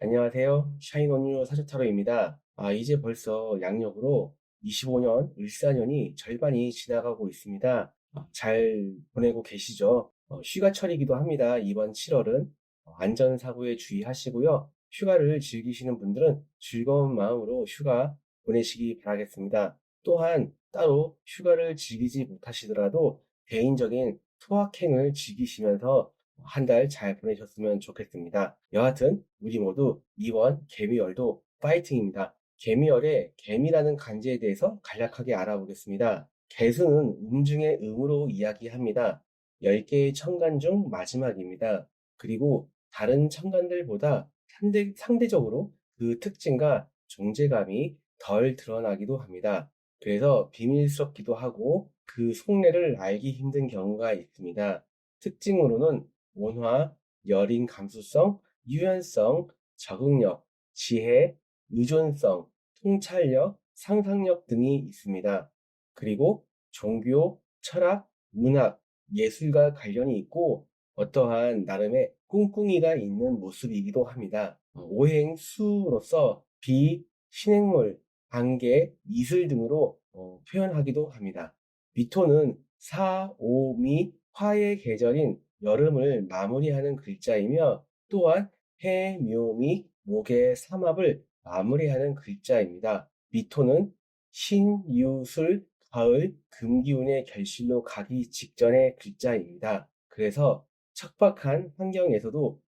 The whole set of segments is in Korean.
안녕하세요. 샤인온유 사주타로입니다. 이제 벌써 양력으로 25년 을사년이 절반이 지나가고 있습니다. 잘 보내고 계시죠? 휴가철이기도 합니다. 이번 7월은 안전사고에 주의하시고요. 휴가를 즐기시는 분들은 즐거운 마음으로 휴가 보내시기 바라겠습니다. 또한 따로 휴가를 즐기지 못하시더라도 개인적인 소확행을 즐기시면서 한 달 잘 보내셨으면 좋겠습니다. 여하튼 우리 모두 이번 개미월도 파이팅입니다. 개미월의 개미라는 간지에 대해서 간략하게 알아보겠습니다. 개수는 중의 음으로 이야기합니다. 10개의 천간 중 마지막입니다. 그리고 다른 천간들보다 상대적으로 그 특징과 존재감이 덜 드러나기도 합니다. 그래서 비밀스럽기도 하고 그 속내를 알기 힘든 경우가 있습니다. 특징으로는 온화, 여린 감수성, 유연성, 적응력, 지혜, 의존성, 통찰력, 상상력 등이 있습니다. 그리고 종교, 철학, 문학, 예술과 관련이 있고 어떠한 나름의 꿍꿍이가 있는 모습이기도 합니다. 오행수로서 비, 신행물, 안개, 이슬 등으로 표현하기도 합니다. 미토는 사, 오, 미, 화의 계절인 여름을 마무리하는 글자이며 또한 해, 묘, 미, 목의 삼합을 마무리하는 글자입니다. 미토는 신, 유, 술, 가을, 금기운의 결실로 가기 직전의 글자입니다. 그래서 척박한 환경에서도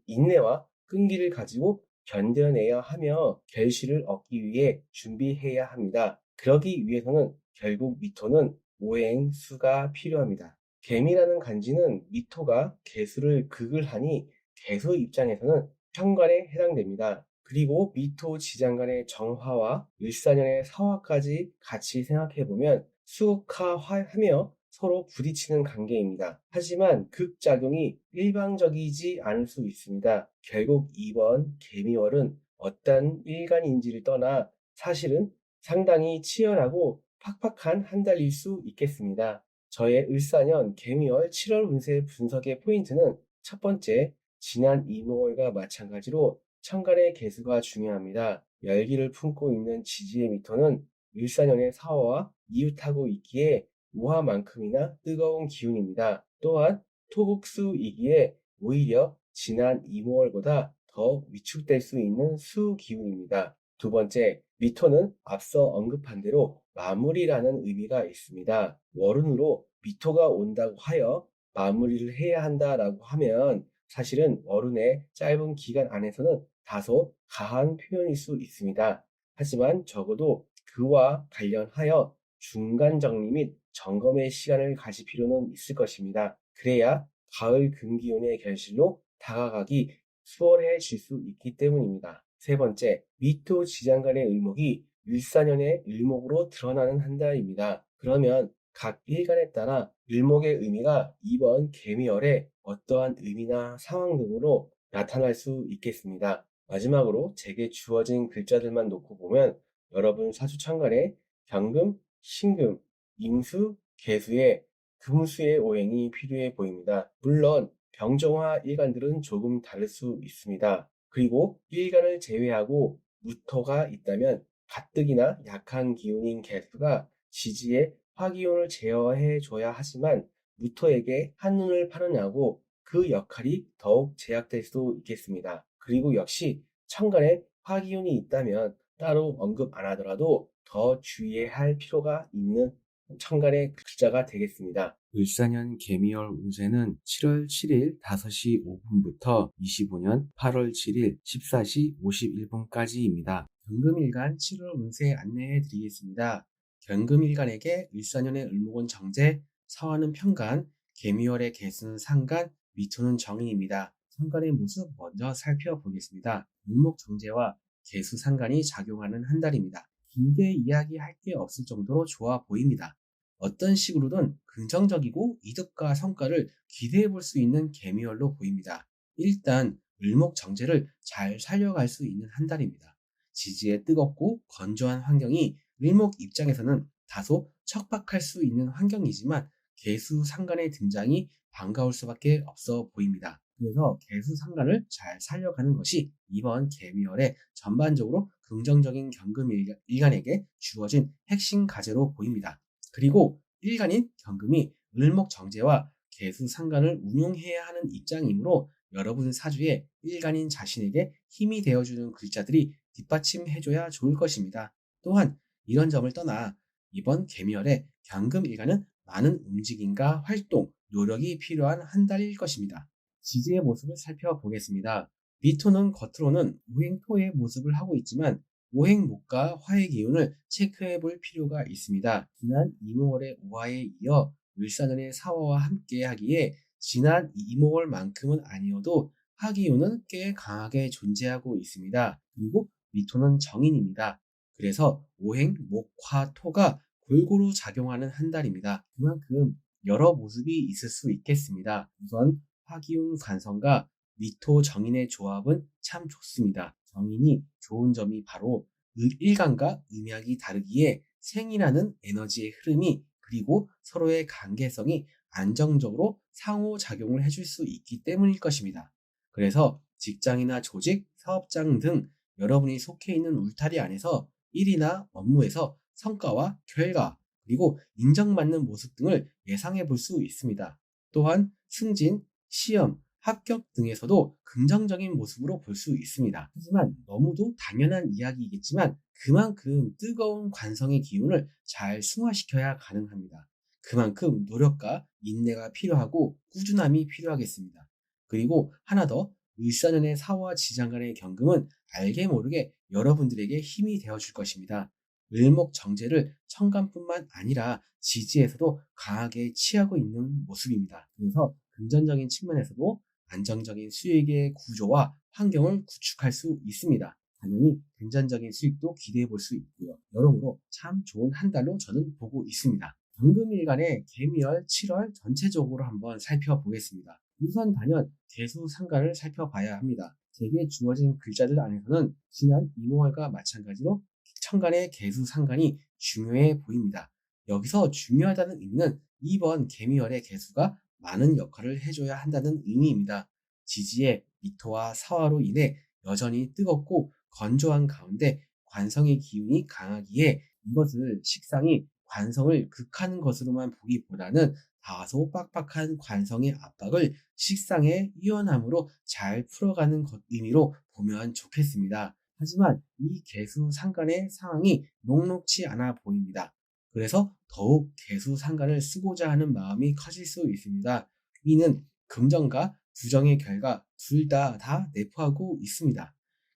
인내와 끈기를 가지고 견뎌내야 하며 결실을 얻기 위해 준비해야 합니다. 그러기 위해서는 결국 미토는 오행수가 필요합니다. 개미라는 간지는 미토가 개수를 극을 하니 개수 입장에서는 편관에 해당됩니다. 그리고 미토 지장간의 정화와 을사년의 사화까지 같이 생각해보면 수극화하며 서로 부딪히는 관계입니다. 하지만 극작용이 일방적이지 않을 수 있습니다. 결국 이번 개미월은 어떤 일간인지를 떠나 사실은 상당히 치열하고 팍팍한 한 달일 수 있겠습니다. 저의 을사년 개미월 7월 운세 분석의 포인트는 첫 번째, 지난 이모월과 마찬가지로 천간의 개수가 중요합니다. 열기를 품고 있는 지지의 미토는 을사년의 사화와 이웃하고 있기에 우화만큼이나 뜨거운 기운입니다. 또한 토국수이기에 오히려 지난 이모월보다 더 위축될 수 있는 수 기운입니다. 두 번째, 미토는 앞서 언급한 대로 마무리라는 의미가 있습니다. 월운으로 미토가 온다고 하여 마무리를 해야 한다라고 하면 사실은 월운의 짧은 기간 안에서는 다소 가한 표현일 수 있습니다. 하지만 적어도 그와 관련하여 중간 정리 및 점검의 시간을 가질 필요는 있을 것입니다. 그래야 가을 금기운의 결실로 다가가기 수월해질 수 있기 때문입니다. 세 번째, 미토 지장간의 을목이 율사년의 을목으로 드러나는 한 달입니다. 그러면 각 일간에 따라 을목의 의미가 이번 개미월에 어떠한 의미나 상황 등으로 나타날 수 있겠습니다. 마지막으로 제게 주어진 글자들만 놓고 보면 여러분 사주천간에 경금, 신금, 임수, 계수의 금수의 오행이 필요해 보입니다. 물론 병정화 일간들은 조금 다를 수 있습니다. 그리고 일간을 제외하고 무토가 있다면 가뜩이나 약한 기운인 개수가 지지에 화기운을 제어해 줘야 하지만 무토에게 한눈을 파느냐고 그 역할이 더욱 제약될 수도 있겠습니다. 그리고 역시 천간에 화기운이 있다면 따로 언급 안 하더라도 더 주의해야 할 필요가 있는 천간의 글자가 되겠습니다. 을사년 개미월 운세는 7월 7일 5시 5분부터 25년 8월 7일 14시 51분까지입니다. 경금일간 7월 운세 안내해 드리겠습니다. 경금일간에게 을사년의 을목은 정제, 사화는 편간, 개미월의 개수는 상간, 미토는 정인입니다. 상간의 모습 먼저 살펴보겠습니다. 을목 정제와 개수 상간이 작용하는 한 달입니다. 길게 이야기할 게 없을 정도로 좋아 보입니다. 어떤 식으로든 긍정적이고 이득과 성과를 기대해 볼 수 있는 개미월로 보입니다. 일단 을목 정제를 잘 살려갈 수 있는 한 달입니다. 지지에 뜨겁고 건조한 환경이 을목 입장에서는 다소 척박할 수 있는 환경이지만 개수 상간의 등장이 반가울 수밖에 없어 보입니다. 그래서 개수상관을 잘 살려가는 것이 이번 개미월의 전반적으로 긍정적인 경금 일간에게 주어진 핵심 과제로 보입니다. 그리고 일간인 경금이 을목정제와 개수상관을 운용해야 하는 입장이므로 여러분 사주에 일간인 자신에게 힘이 되어주는 글자들이 뒷받침해줘야 좋을 것입니다. 또한 이런 점을 떠나 이번 개미월에 경금 일간은 많은 움직임과 활동, 노력이 필요한 한 달일 것입니다. 지지의 모습을 살펴보겠습니다. 미토는 겉으로는 오행토의 모습을 하고 있지만 오행목과 화의 기운을 체크해 볼 필요가 있습니다. 지난 이모월의 오화에 이어 을사년의 사화와 함께 하기에 지난 이모월만큼은 아니어도 화기운은 꽤 강하게 존재하고 있습니다. 그리고 미토는 정인입니다. 그래서 오행, 목, 화, 토가 골고루 작용하는 한 달입니다. 그만큼 여러 모습이 있을 수 있겠습니다. 우선 화기운 관성과 미토 정인의 조합은 참 좋습니다. 정인이 좋은 점이 바로 일간과 음약이 다르기에 생이라는 에너지의 흐름이 그리고 서로의 관계성이 안정적으로 상호작용을 해줄 수 있기 때문일 것입니다. 그래서 직장이나 조직, 사업장 등 여러분이 속해 있는 울타리 안에서 일이나 업무에서 성과와 결과, 그리고 인정받는 모습 등을 예상해 볼 수 있습니다. 또한 승진, 시험, 합격 등에서도 긍정적인 모습으로 볼 수 있습니다. 하지만 너무도 당연한 이야기이겠지만 그만큼 뜨거운 관성의 기운을 잘 승화시켜야 가능합니다. 그만큼 노력과 인내가 필요하고 꾸준함이 필요하겠습니다. 그리고 하나 더, 을사년의 사화와 지장간의 경금은 알게 모르게 여러분들에게 힘이 되어줄 것입니다. 을목정제를 천간뿐만 아니라 지지에서도 강하게 취하고 있는 모습입니다. 그래서 금전적인 측면에서도 안정적인 수익의 구조와 환경을 구축할 수 있습니다. 당연히 금전적인 수익도 기대해 볼 수 있고요. 여러모로 참 좋은 한 달로 저는 보고 있습니다. 경금일간의 개미월 7월 전체적으로 한번 살펴보겠습니다. 우선 단연 개수상관을 살펴봐야 합니다. 제게 주어진 글자들 안에서는 지난 이모월과 마찬가지로 천간의 개수상관이 중요해 보입니다. 여기서 중요하다는 의미는 이번 개미월의 개수가 많은 역할을 해줘야 한다는 의미입니다. 지지의 미토와 사화로 인해 여전히 뜨겁고 건조한 가운데 관성의 기운이 강하기에 이것을 식상이 관성을 극하는 것으로만 보기보다는 다소 빡빡한 관성의 압박을 식상의 유연함으로 잘 풀어가는 의미로 보면 좋겠습니다. 하지만 이 개수 상간의 상황이 녹록치 않아 보입니다. 그래서 더욱 개수 상간을 쓰고자 하는 마음이 커질 수 있습니다. 이는 긍정과 부정의 결과 둘 다 내포하고 있습니다.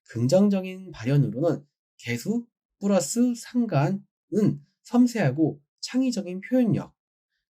긍정적인 발현으로는 개수 플러스 상간은 섬세하고 창의적인 표현력,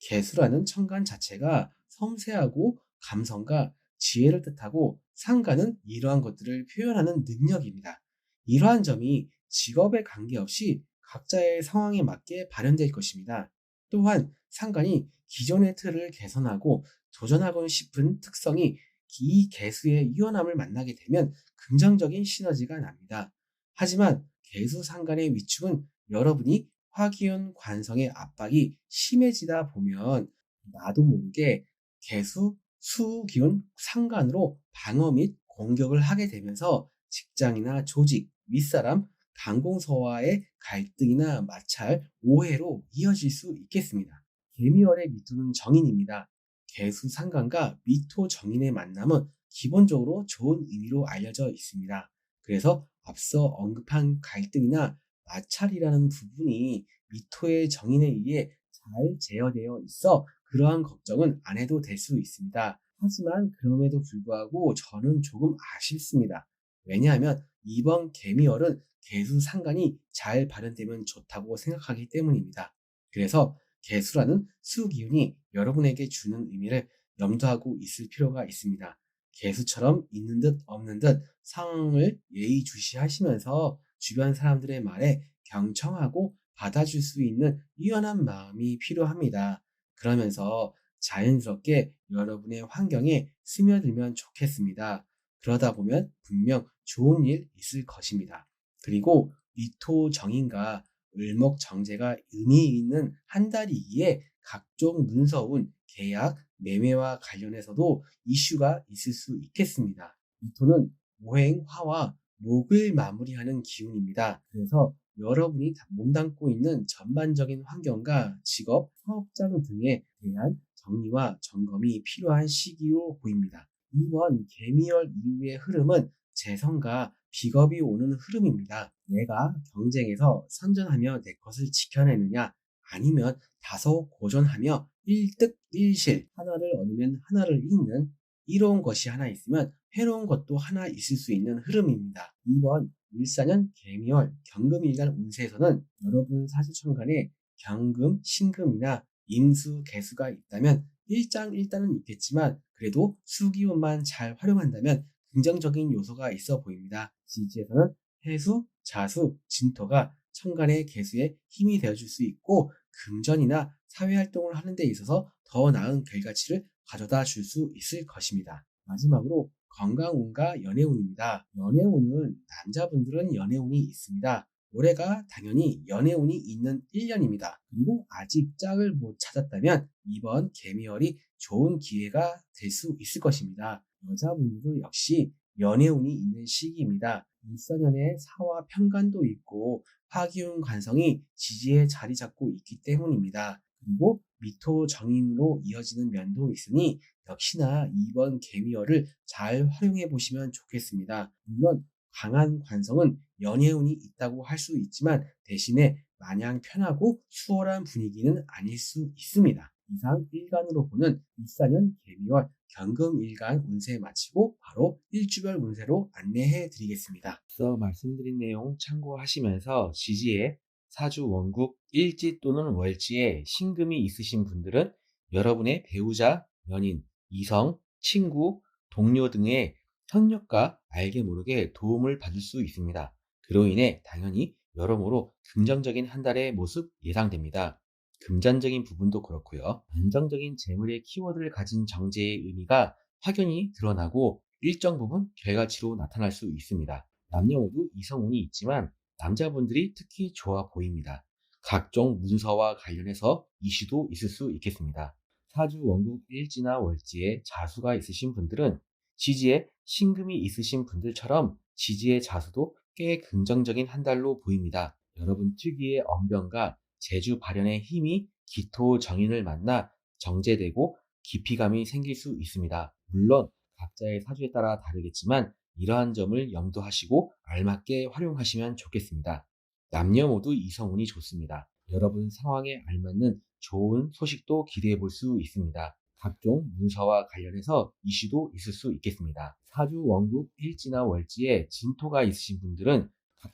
개수라는 천간 자체가 섬세하고 감성과 지혜를 뜻하고 상간은 이러한 것들을 표현하는 능력입니다. 이러한 점이 직업에 관계없이 각자의 상황에 맞게 발현될 것입니다. 또한 상간이 기존의 틀을 개선하고 도전하고 싶은 특성이 이 개수의 유연함을 만나게 되면 긍정적인 시너지가 납니다. 하지만 개수 상간의 위축은 여러분이 화기운 관성의 압박이 심해지다 보면 나도 모르게 개수, 수기운 상간으로 방어 및 공격을 하게 되면서 직장이나 조직, 윗사람, 강공서와의 갈등이나 마찰, 오해로 이어질 수 있겠습니다. 개미월의 미토는 정인입니다. 개수 상간과 미토 정인의 만남은 기본적으로 좋은 의미로 알려져 있습니다. 그래서 앞서 언급한 갈등이나 마찰이라는 부분이 미토의 정인에 의해 잘 제어되어 있어 그러한 걱정은 안 해도 될 수 있습니다. 하지만 그럼에도 불구하고 저는 조금 아쉽습니다. 왜냐하면 이번 개미월은 개수 상간이 잘 발현되면 좋다고 생각하기 때문입니다. 그래서 개수라는 수기운이 여러분에게 주는 의미를 염두하고 있을 필요가 있습니다. 개수처럼 있는 듯 없는 듯 상황을 예의주시하시면서 주변 사람들의 말에 경청하고 받아줄 수 있는 유연한 마음이 필요합니다. 그러면서 자연스럽게 여러분의 환경에 스며들면 좋겠습니다. 그러다 보면 분명 좋은 일 있을 것입니다. 그리고 미토 정인과 을목 정제가 의미 있는 한 달이기에 각종 문서운, 계약, 매매와 관련해서도 이슈가 있을 수 있겠습니다. 미토는 오행화와 목을 마무리하는 기운입니다. 그래서 여러분이 몸담고 있는 전반적인 환경과 직업, 사업장 등에 대한 정리와 점검이 필요한 시기로 보입니다. 이번 개미월 이후의 흐름은 재성과 비겁이 오는 흐름입니다. 내가 경쟁에서 선전하며 내 것을 지켜내느냐, 아니면 다소 고전하며 일득일실, 하나를 얻으면 하나를 잃는 이로운 것이 하나 있으면 해로운 것도 하나 있을 수 있는 흐름입니다. 이번 14년 개미월 경금일간 운세에서는 여러분 사주천간에 경금, 신금이나 임수, 개수가 있다면 일장일단은 있겠지만 그래도 수기운만 잘 활용한다면 긍정적인 요소가 있어 보입니다. 지지에서는 해수, 자수, 진토가 천간의 개수에 힘이 되어줄 수 있고 금전이나 사회활동을 하는 데 있어서 더 나은 결과치를 가져다 줄 수 있을 것입니다. 마지막으로 건강운과 연애운입니다. 연애운은 남자분들은 연애운이 있습니다. 올해가 당연히 연애운이 있는 1년입니다. 그리고 아직 짝을 못 찾았다면 이번 개미월이 좋은 기회가 될 수 있을 것입니다. 여자분들도 역시 연애운이 있는 시기입니다. 14년에 사와 편관도 있고 화기운 관성이 지지에 자리 잡고 있기 때문입니다. 그리고 미토 정인으로 이어지는 면도 있으니 역시나 이번 개미월을 잘 활용해 보시면 좋겠습니다. 물론 강한 관성은 연애운이 있다고 할 수 있지만 대신에 마냥 편하고 수월한 분위기는 아닐 수 있습니다. 이상 일간으로 보는 14년 개미월 경금일간 운세 마치고 바로 일주별 운세로 안내해 드리겠습니다. 앞서 말씀드린 내용 참고하시면서 지지에 사주 원국 일지 또는 월지에 신금이 있으신 분들은 여러분의 배우자, 연인, 이성, 친구, 동료 등의 협력과 알게 모르게 도움을 받을 수 있습니다. 그로 인해 당연히 여러모로 긍정적인 한 달의 모습 예상됩니다. 금전적인 부분도 그렇고요. 안정적인 재물의 키워드를 가진 정제의 의미가 확연히 드러나고 일정 부분 결과치로 나타날 수 있습니다. 남녀 모두 이성운이 있지만 남자분들이 특히 좋아 보입니다. 각종 문서와 관련해서 이슈도 있을 수 있겠습니다. 사주 원국 일지나 월지에 자수가 있으신 분들은 지지에 신금이 있으신 분들처럼 지지의 자수도 꽤 긍정적인 한 달로 보입니다. 여러분 특유의 언변과 재주 발현의 힘이 기토 정인을 만나 정제되고 깊이감이 생길 수 있습니다. 물론 각자의 사주에 따라 다르겠지만 이러한 점을 염두하시고 알맞게 활용하시면 좋겠습니다. 남녀 모두 이성운이 좋습니다. 여러분 상황에 알맞는 좋은 소식도 기대해 볼 수 있습니다. 각종 문서와 관련해서 이슈도 있을 수 있겠습니다. 사주 원국 일지나 월지에 진토가 있으신 분들은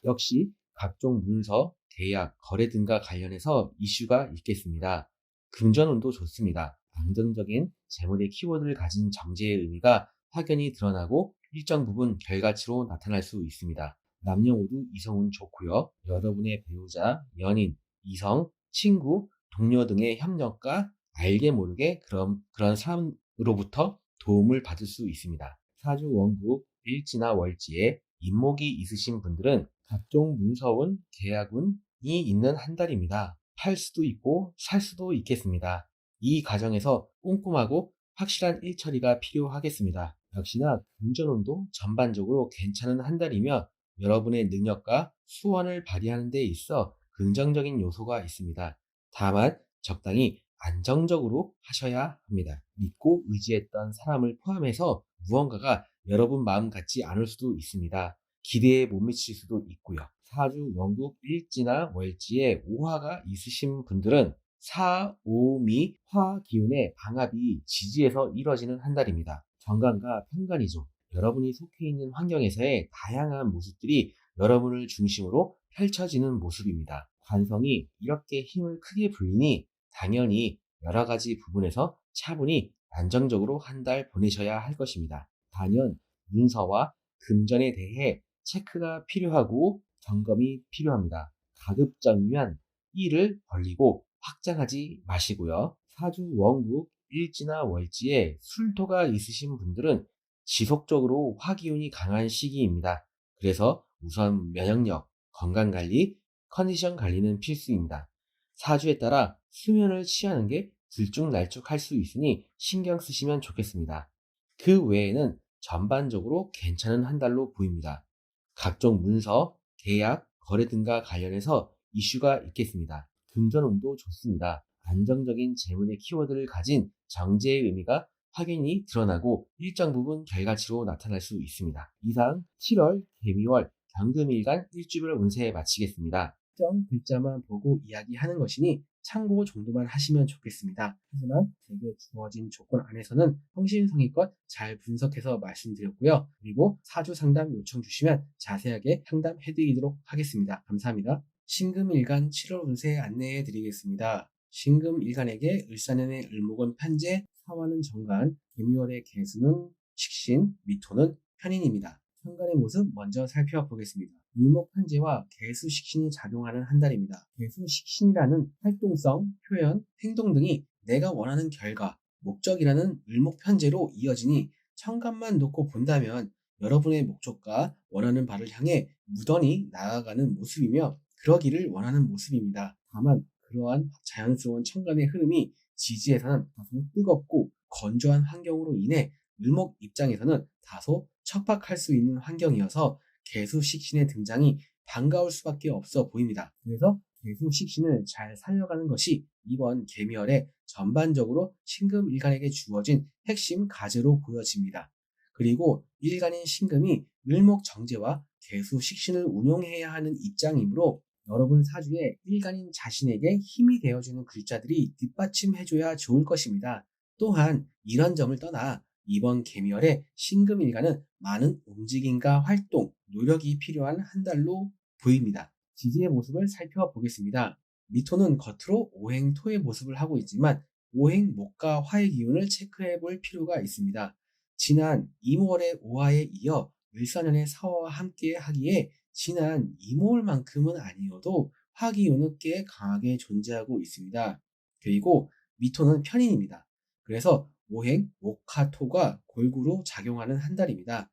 역시 각종 문서, 계약, 거래 등과 관련해서 이슈가 있겠습니다. 금전운도 좋습니다. 안정적인 재물의 키워드를 가진 정제의 의미가 확연히 드러나고 일정 부분 결과치로 나타날 수 있습니다. 남녀 모두 이성운 좋고요. 여러분의 배우자, 연인, 이성, 친구, 동료 등의 협력과 알게 모르게 그런 사람으로부터 도움을 받을 수 있습니다. 사주 원국 일지나 월지에 인목이 있으신 분들은 각종 문서운, 계약운이 있는 한 달입니다. 팔 수도 있고 살 수도 있겠습니다. 이 과정에서 꼼꼼하고 확실한 일처리가 필요하겠습니다. 역시나 금전운도 전반적으로 괜찮은 한 달이며 여러분의 능력과 수완을 발휘하는 데 있어 긍정적인 요소가 있습니다. 다만 적당히 안정적으로 하셔야 합니다. 믿고 의지했던 사람을 포함해서 무언가가 여러분 마음 같지 않을 수도 있습니다. 기대에 못 미칠 수도 있고요. 사주 원국 일지나 월지에 오화가 있으신 분들은 사, 오, 미, 화 기운의 방합이 지지에서 이루어지는 한 달입니다. 정관과 편관이죠. 여러분이 속해 있는 환경에서의 다양한 모습들이 여러분을 중심으로 펼쳐지는 모습입니다. 관성이 이렇게 힘을 크게 불리니 당연히 여러 가지 부분에서 차분히 안정적으로 한 달 보내셔야 할 것입니다. 단연 문서와 금전에 대해 체크가 필요하고 점검이 필요합니다. 가급적이면 일을 벌리고 확장하지 마시고요. 사주 원국 일지나 월지에 술토가 있으신 분들은 지속적으로 화기운이 강한 시기입니다. 그래서 우선 면역력, 건강관리, 컨디션 관리는 필수입니다. 사주에 따라 수면을 취하는 게 들쭉날쭉할 수 있으니 신경 쓰시면 좋겠습니다. 그 외에는 전반적으로 괜찮은 한 달로 보입니다. 각종 문서, 계약, 거래 등과 관련해서 이슈가 있겠습니다. 금전운도 좋습니다. 안정적인 재물의 키워드를 가진 정제의 의미가 확연히 드러나고 일정 부분 결과치로 나타날 수 있습니다. 이상 7월 개미월 경금일간 일주별 운세 마치겠습니다. 특정 글자만 보고 이야기하는 것이니 참고 정도만 하시면 좋겠습니다. 하지만 제게 주어진 조건 안에서는 성심성의껏 잘 분석해서 말씀드렸고요. 그리고 사주 상담 요청 주시면 자세하게 상담해드리도록 하겠습니다. 감사합니다. 신금일간 7월 운세 안내해 드리겠습니다. 신금일간에게 을사년의 을목은 편재, 사화는 정간, 개미월의 개수는 식신, 미토는 편인입니다. 현관의 모습 먼저 살펴보겠습니다. 을목 편재와 개수 식신이 작용하는 한 달입니다. 개수 식신이라는 활동성, 표현, 행동 등이 내가 원하는 결과, 목적이라는 을목 편재로 이어지니 천간만 놓고 본다면 여러분의 목적과 원하는 바를 향해 무던히 나아가는 모습이며 그러기를 원하는 모습입니다. 다만 그러한 자연스러운 천간의 흐름이 지지에서는 다소 뜨겁고 건조한 환경으로 인해 을목 입장에서는 다소 척박할 수 있는 환경이어서 개수 식신의 등장이 반가울 수밖에 없어 보입니다. 그래서 개수 식신을 잘 살려가는 것이 이번 개미월에 전반적으로 신금일간에게 주어진 핵심 과제로 보여집니다. 그리고 일간인 신금이 을목 정제와 개수 식신을 운용해야 하는 입장이므로 여러분 사주에 일간인 자신에게 힘이 되어주는 글자들이 뒷받침해줘야 좋을 것입니다. 또한 이런 점을 떠나 이번 개미월에 신금일간은 많은 움직임과 활동, 노력이 필요한 한 달로 보입니다. 지지의 모습을 살펴보겠습니다. 미토는 겉으로 오행토의 모습을 하고 있지만 오행목과 화의 기운을 체크해 볼 필요가 있습니다. 지난 이모월의 오화에 이어 을사년의 사화와 함께 하기에 지난 이모월만큼은 아니어도 화기운은 꽤 강하게 존재하고 있습니다. 그리고 미토는 편인입니다. 그래서 오행, 목화토가 골고루 작용하는 한 달입니다.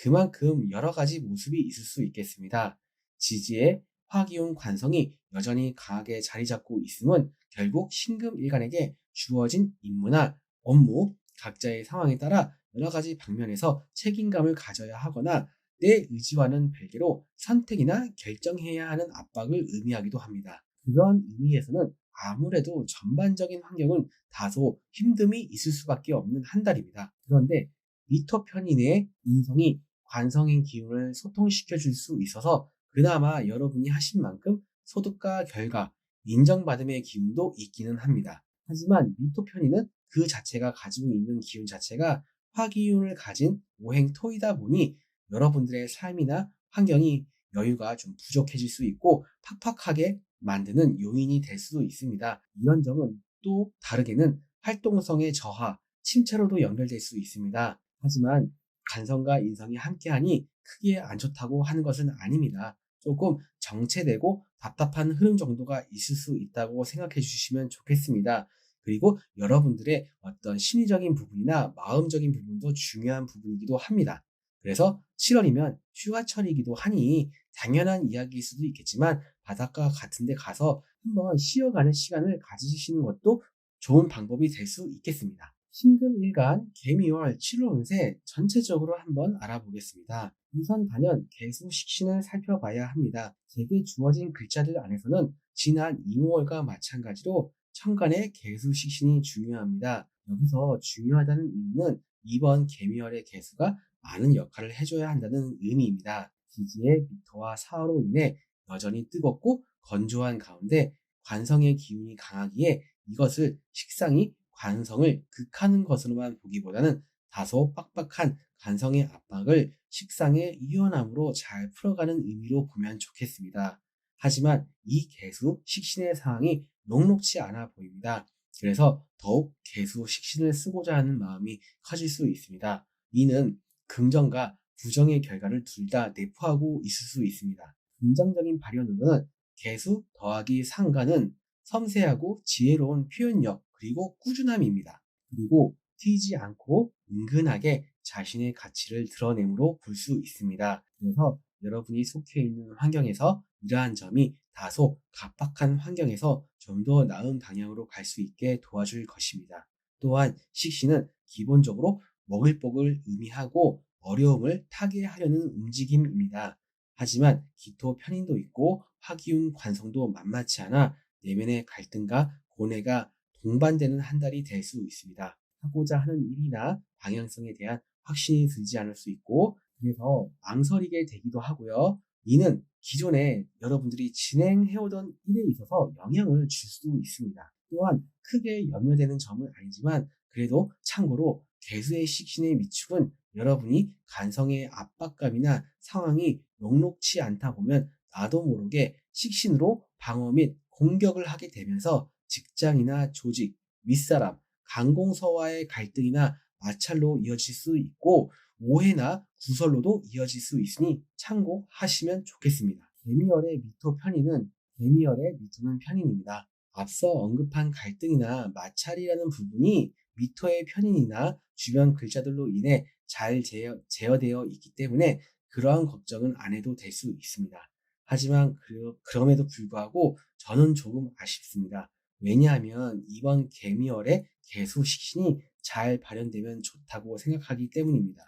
그만큼 여러 가지 모습이 있을 수 있겠습니다. 지지의 화기운 관성이 여전히 강하게 자리 잡고 있음은 결국 신금일간에게 주어진 임무나 업무, 각자의 상황에 따라 여러 가지 방면에서 책임감을 가져야 하거나 내 의지와는 별개로 선택이나 결정해야 하는 압박을 의미하기도 합니다. 그런 의미에서는 아무래도 전반적인 환경은 다소 힘듦이 있을 수밖에 없는 한 달입니다. 그런데 미토 편인의 인성이 관성의 기운을 소통시켜 줄 수 있어서 그나마 여러분이 하신 만큼 소득과 결과, 인정받음의 기운도 있기는 합니다. 하지만 미토 편인은 그 자체가 가지고 있는 기운 자체가 화기운을 가진 오행토이다 보니 여러분들의 삶이나 환경이 여유가 좀 부족해질 수 있고 팍팍하게 만드는 요인이 될 수도 있습니다. 이런 점은 또 다르게는 활동성의 저하, 침체로도 연결될 수 있습니다. 하지만 간성과 인성이 함께하니 크게 안 좋다고 하는 것은 아닙니다. 조금 정체되고 답답한 흐름 정도가 있을 수 있다고 생각해 주시면 좋겠습니다. 그리고 여러분들의 어떤 심리적인 부분이나 마음적인 부분도 중요한 부분이기도 합니다. 그래서 7월이면 휴가철이기도 하니 당연한 이야기일 수도 있겠지만 바닷가 같은 데 가서 한번 쉬어가는 시간을 가지시는 것도 좋은 방법이 될 수 있겠습니다. 신금일간 개미월 7월 운세 전체적으로 한번 알아보겠습니다. 우선 단연 개수 식신을 살펴봐야 합니다. 제게 주어진 글자들 안에서는 지난 이모월과 마찬가지로 천간의 개수 식신이 중요합니다. 여기서 중요하다는 의미는 이번 개미월의 개수가 많은 역할을 해줘야 한다는 의미입니다. 지지의 미토와 사화로 인해 여전히 뜨겁고 건조한 가운데 관성의 기운이 강하기에 이것을 식상이 관성을 극하는 것으로만 보기보다는 다소 빡빡한 관성의 압박을 식상의 유연함으로 잘 풀어가는 의미로 보면 좋겠습니다. 하지만 이 개수 식신의 상황이 녹록치 않아 보입니다. 그래서 더욱 개수 식신을 쓰고자 하는 마음이 커질 수 있습니다. 이는 긍정과 부정의 결과를 둘 다 내포하고 있을 수 있습니다. 긍정적인 발현으로는 개수 더하기 상관은 섬세하고 지혜로운 표현력 그리고 꾸준함입니다. 그리고 튀지 않고 은근하게 자신의 가치를 드러내므로 볼 수 있습니다. 그래서 여러분이 속해 있는 환경에서 이러한 점이 다소 각박한 환경에서 좀 더 나은 방향으로 갈 수 있게 도와줄 것입니다. 또한 식신은 기본적으로 먹을 복을 의미하고 어려움을 타개하려는 움직임입니다. 하지만 기토 편인도 있고 화기운 관성도 만만치 않아 내면의 갈등과 고뇌가 동반되는 한 달이 될 수 있습니다. 하고자 하는 일이나 방향성에 대한 확신이 들지 않을 수 있고 그래서 망설이게 되기도 하고요. 이는 기존에 여러분들이 진행해오던 일에 있어서 영향을 줄 수도 있습니다. 또한 크게 염려되는 점은 아니지만 그래도 참고로 개수의 식신의 위축은 여러분이 간성의 압박감이나 상황이 녹록치 않다 보면 나도 모르게 식신으로 방어 및 공격을 하게 되면서 직장이나 조직, 윗사람, 관공서와의 갈등이나 마찰로 이어질 수 있고 오해나 구설로도 이어질 수 있으니 참고하시면 좋겠습니다. 개미열의 미토 편인은 개미열의 미토는 편인입니다. 앞서 언급한 갈등이나 마찰이라는 부분이 미토의 편인이나 주변 글자들로 인해 잘 제어되어 있기 때문에 그러한 걱정은 안 해도 될 수 있습니다. 하지만 그럼에도 불구하고 저는 조금 아쉽습니다. 왜냐하면 이번 개미열의 개수 식신이 잘 발현되면 좋다고 생각하기 때문입니다.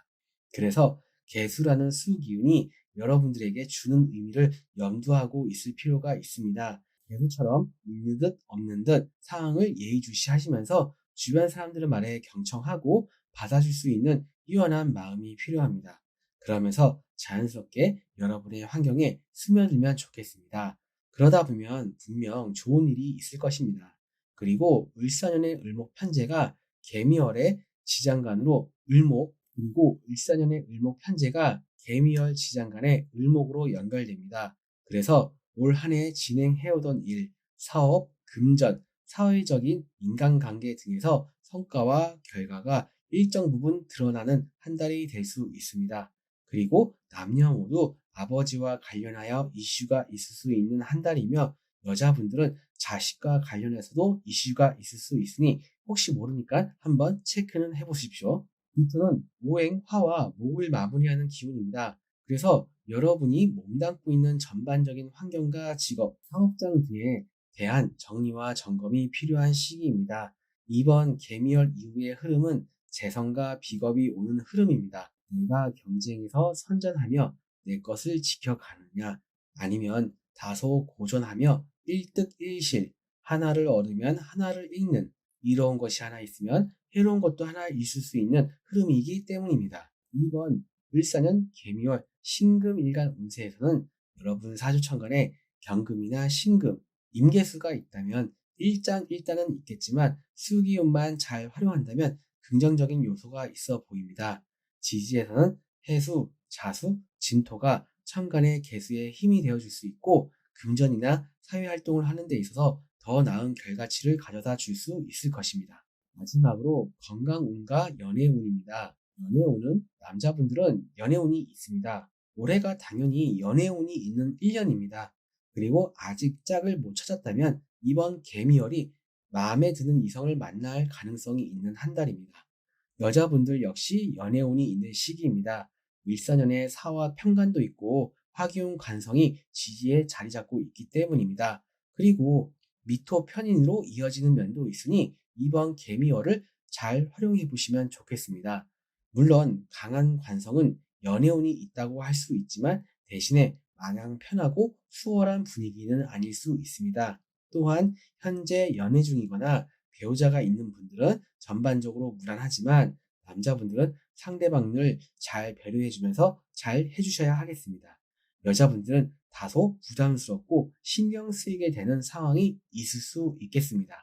그래서 개수라는 수기운이 여러분들에게 주는 의미를 염두하고 있을 필요가 있습니다. 개수처럼 있는 듯 없는 듯 상황을 예의주시하시면서 주변 사람들의 말에 경청하고 받아줄 수 있는 유연한 마음이 필요합니다. 그러면서 자연스럽게 여러분의 환경에 스며들면 좋겠습니다. 그러다 보면 분명 좋은 일이 있을 것입니다. 그리고 을사년의 을목 편제가 개미월의 지장간으로 을목 그리고 을사년의 을목 편제가 개미월 지장간의 을목으로 연결됩니다. 그래서 올 한 해 진행해오던 일, 사업, 금전, 사회적인 인간관계 등에서 성과와 결과가 일정 부분 드러나는 한 달이 될 수 있습니다. 그리고 남녀 모두 아버지와 관련하여 이슈가 있을 수 있는 한 달이며 여자분들은 자식과 관련해서도 이슈가 있을 수 있으니 혹시 모르니까 한번 체크는 해보십시오. 비토는 오행, 화와 목을 마무리하는 기운입니다. 그래서 여러분이 몸담고 있는 전반적인 환경과 직업, 사업장 등에 대한 정리와 점검이 필요한 시기입니다. 이번 개미월 이후의 흐름은 재성과 비겁이 오는 흐름입니다. 내가 경쟁에서 선전하며 내 것을 지켜가느냐 아니면 다소 고전하며 일득일실 하나를 얻으면 하나를 잃는 이로운 것이 하나 있으면 해로운 것도 하나 있을 수 있는 흐름이기 때문입니다. 이번 을사년 개미월 신금일간 운세에서는 여러분 사주천간에 경금이나 신금, 임계수가 있다면 일장일단은 있겠지만 수기운만 잘 활용한다면 긍정적인 요소가 있어 보입니다. 지지에서는 해수, 자수, 진토가 천간의 개수에 힘이 되어줄 수 있고 금전이나 사회활동을 하는 데 있어서 더 나은 결과치를 가져다 줄 수 있을 것입니다. 마지막으로 건강운과 연애운입니다. 연애운은 남자분들은 연애운이 있습니다. 올해가 당연히 연애운이 있는 1년입니다. 그리고 아직 짝을 못 찾았다면 이번 개미월이 마음에 드는 이성을 만날 가능성이 있는 한 달입니다. 여자분들 역시 연애운이 있는 시기입니다. 일사년에 사와 편관도 있고 화기운 관성이 지지에 자리 잡고 있기 때문입니다. 그리고 미토 편인으로 이어지는 면도 있으니 이번 개미월을 잘 활용해 보시면 좋겠습니다. 물론 강한 관성은 연애운이 있다고 할 수 있지만 대신에 마냥 편하고 수월한 분위기는 아닐 수 있습니다. 또한 현재 연애 중이거나 배우자가 있는 분들은 전반적으로 무난하지만 남자분들은 상대방을 잘 배려해주면서 잘 해주셔야 하겠습니다. 여자분들은 다소 부담스럽고 신경 쓰이게 되는 상황이 있을 수 있겠습니다.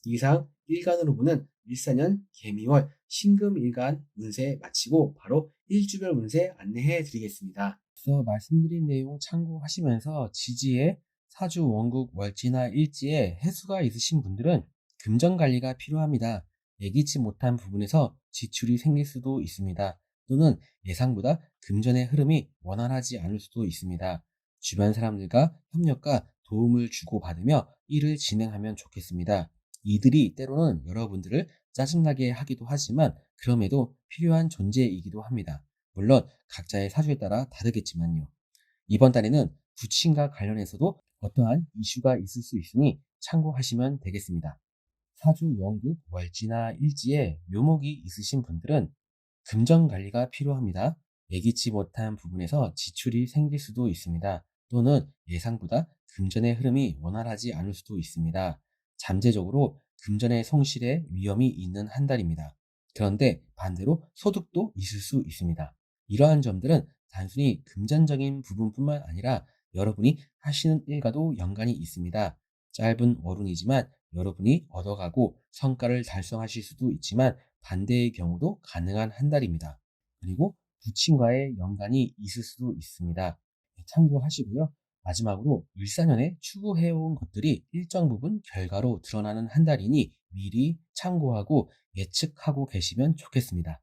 이상 일간으로 보는 일사년 개미월 신금일간 운세 마치고 바로 일주별 운세 안내해 드리겠습니다. 앞서 말씀드린 내용 참고하시면서 지지에 사주, 원국, 월지나 일지에 해수가 있으신 분들은 금전 관리가 필요합니다. 예기치 못한 부분에서 지출이 생길 수도 있습니다. 또는 예상보다 금전의 흐름이 원활하지 않을 수도 있습니다. 주변 사람들과 협력과 도움을 주고받으며 일을 진행하면 좋겠습니다. 이들이 때로는 여러분들을 짜증나게 하기도 하지만 그럼에도 필요한 존재이기도 합니다. 물론 각자의 사주에 따라 다르겠지만요. 이번 달에는 부친과 관련해서도 어떠한 이슈가 있을 수 있으니 참고하시면 되겠습니다. 사주 원국 월지나 일지에 묘목이 있으신 분들은 금전 관리가 필요합니다. 예기치 못한 부분에서 지출이 생길 수도 있습니다. 또는 예상보다 금전의 흐름이 원활하지 않을 수도 있습니다. 잠재적으로 금전의 손실의 위험이 있는 한 달입니다. 그런데 반대로 소득도 있을 수 있습니다. 이러한 점들은 단순히 금전적인 부분뿐만 아니라 여러분이 하시는 일과도 연관이 있습니다. 짧은 월운이지만 여러분이 얻어가고 성과를 달성하실 수도 있지만 반대의 경우도 가능한 한 달입니다. 그리고 부친과의 연관이 있을 수도 있습니다. 참고하시고요. 마지막으로 을사년에 추구해온 것들이 일정 부분 결과로 드러나는 한 달이니 미리 참고하고 예측하고 계시면 좋겠습니다.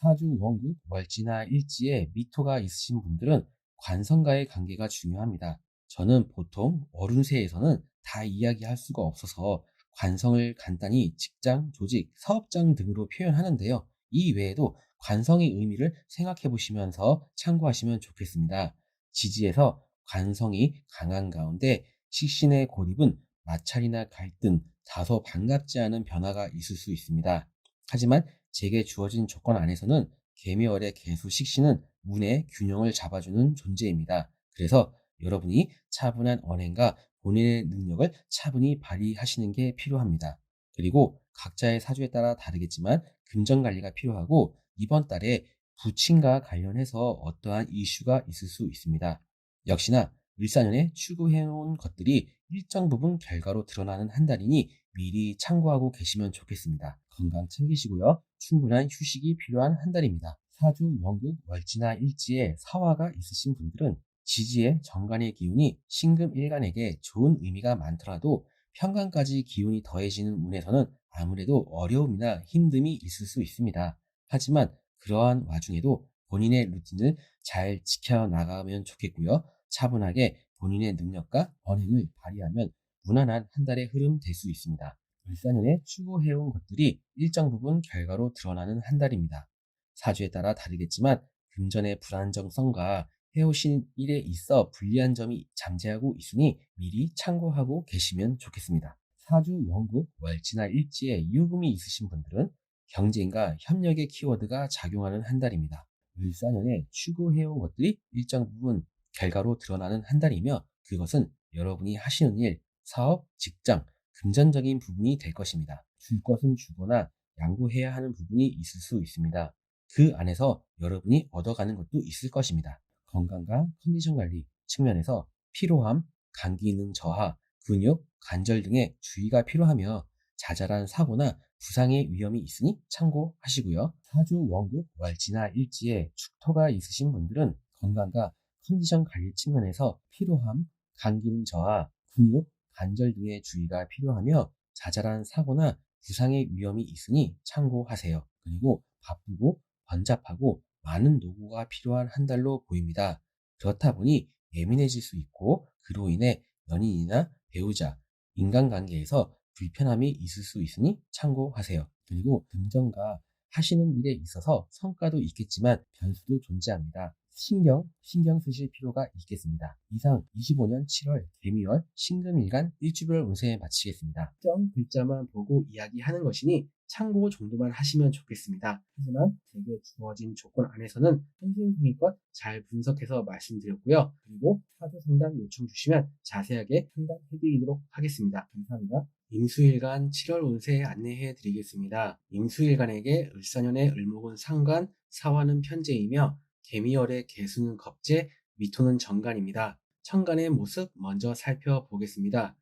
사주 원국 월지나 일지에 미토가 있으신 분들은 관성과의 관계가 중요합니다. 저는 보통 어른세에서는 다 이야기할 수가 없어서 관성을 간단히 직장, 조직, 사업장 등으로 표현하는데요. 이 외에도 관성의 의미를 생각해 보시면서 참고하시면 좋겠습니다. 지지에서 관성이 강한 가운데 식신의 고립은 마찰이나 갈등, 다소 반갑지 않은 변화가 있을 수 있습니다. 하지만 제게 주어진 조건 안에서는 개미월의 개수 식신은 운의 균형을 잡아주는 존재입니다. 그래서 여러분이 차분한 언행과 본인의 능력을 차분히 발휘하시는 게 필요합니다. 그리고 각자의 사주에 따라 다르겠지만 금전 관리가 필요하고 이번 달에 부친과 관련해서 어떠한 이슈가 있을 수 있습니다. 역시나 을사년에 추구해온 것들이 일정 부분 결과로 드러나는 한 달이니 미리 참고하고 계시면 좋겠습니다. 건강 챙기시고요. 충분한 휴식이 필요한 한 달입니다. 사주, 원국, 월지나 일지에 사화가 있으신 분들은 지지의 정관의 기운이 신금 일간에게 좋은 의미가 많더라도 편관까지 기운이 더해지는 운에서는 아무래도 어려움이나 힘듦이 있을 수 있습니다. 하지만 그러한 와중에도 본인의 루틴을 잘 지켜나가면 좋겠고요. 차분하게 본인의 능력과 언행을 발휘하면 무난한 한 달의 흐름 될 수 있습니다. 을사년에 추구해온 것들이 일정 부분 결과로 드러나는 한 달입니다. 사주에 따라 다르겠지만 금전의 불안정성과 해오신 일에 있어 불리한 점이 잠재하고 있으니 미리 참고하고 계시면 좋겠습니다. 사주, 원국, 월지나 일지에 유금이 있으신 분들은 경쟁과 협력의 키워드가 작용하는 한 달입니다. 을사년에 추구해온 것들이 일정 부분 결과로 드러나는 한 달이며 그것은 여러분이 하시는 일, 사업, 직장, 금전적인 부분이 될 것입니다. 줄 것은 주거나 양보해야 하는 부분이 있을 수 있습니다. 그 안에서 여러분이 얻어가는 것도 있을 것입니다. 건강과 컨디션 관리 측면에서 피로함, 간 기능 저하, 근육, 관절 등의 주의가 필요하며 자잘한 사고나 부상의 위험이 있으니 참고하시고요. 사주, 원국, 월지나 일지에 축토가 있으신 분들은 건강과 컨디션 관리 측면에서 피로함, 간 기능 저하, 근육, 관절 등의 주의가 필요하며 자잘한 사고나 부상의 위험이 있으니 참고하세요. 그리고 바쁘고 번잡하고 많은 노고가 필요한 한 달로 보입니다. 그렇다 보니 예민해질 수 있고 그로 인해 연인이나 배우자, 인간관계에서 불편함이 있을 수 있으니 참고하세요. 그리고 금전과 하시는 일에 있어서 성과도 있겠지만 변수도 존재합니다. 신경 쓰실 필요가 있겠습니다. 이상 25년 7월 개미월 신금일간 일주별 운세 마치겠습니다. 특정 글자만 보고 이야기하는 것이니 참고 정도만 하시면 좋겠습니다. 하지만 제게 주어진 조건 안에서는 성심성의껏 잘 분석해서 말씀드렸고요. 그리고 사주 상담 요청 주시면 자세하게 상담해드리도록 하겠습니다. 감사합니다. 임수일간 7월 운세 안내해 드리겠습니다. 임수일간에게 을사년의 을목은 상관, 사화는 편재이며 개미월의 개수는 겁재, 미토는 정관입니다. 천간의 모습 먼저 살펴보겠습니다.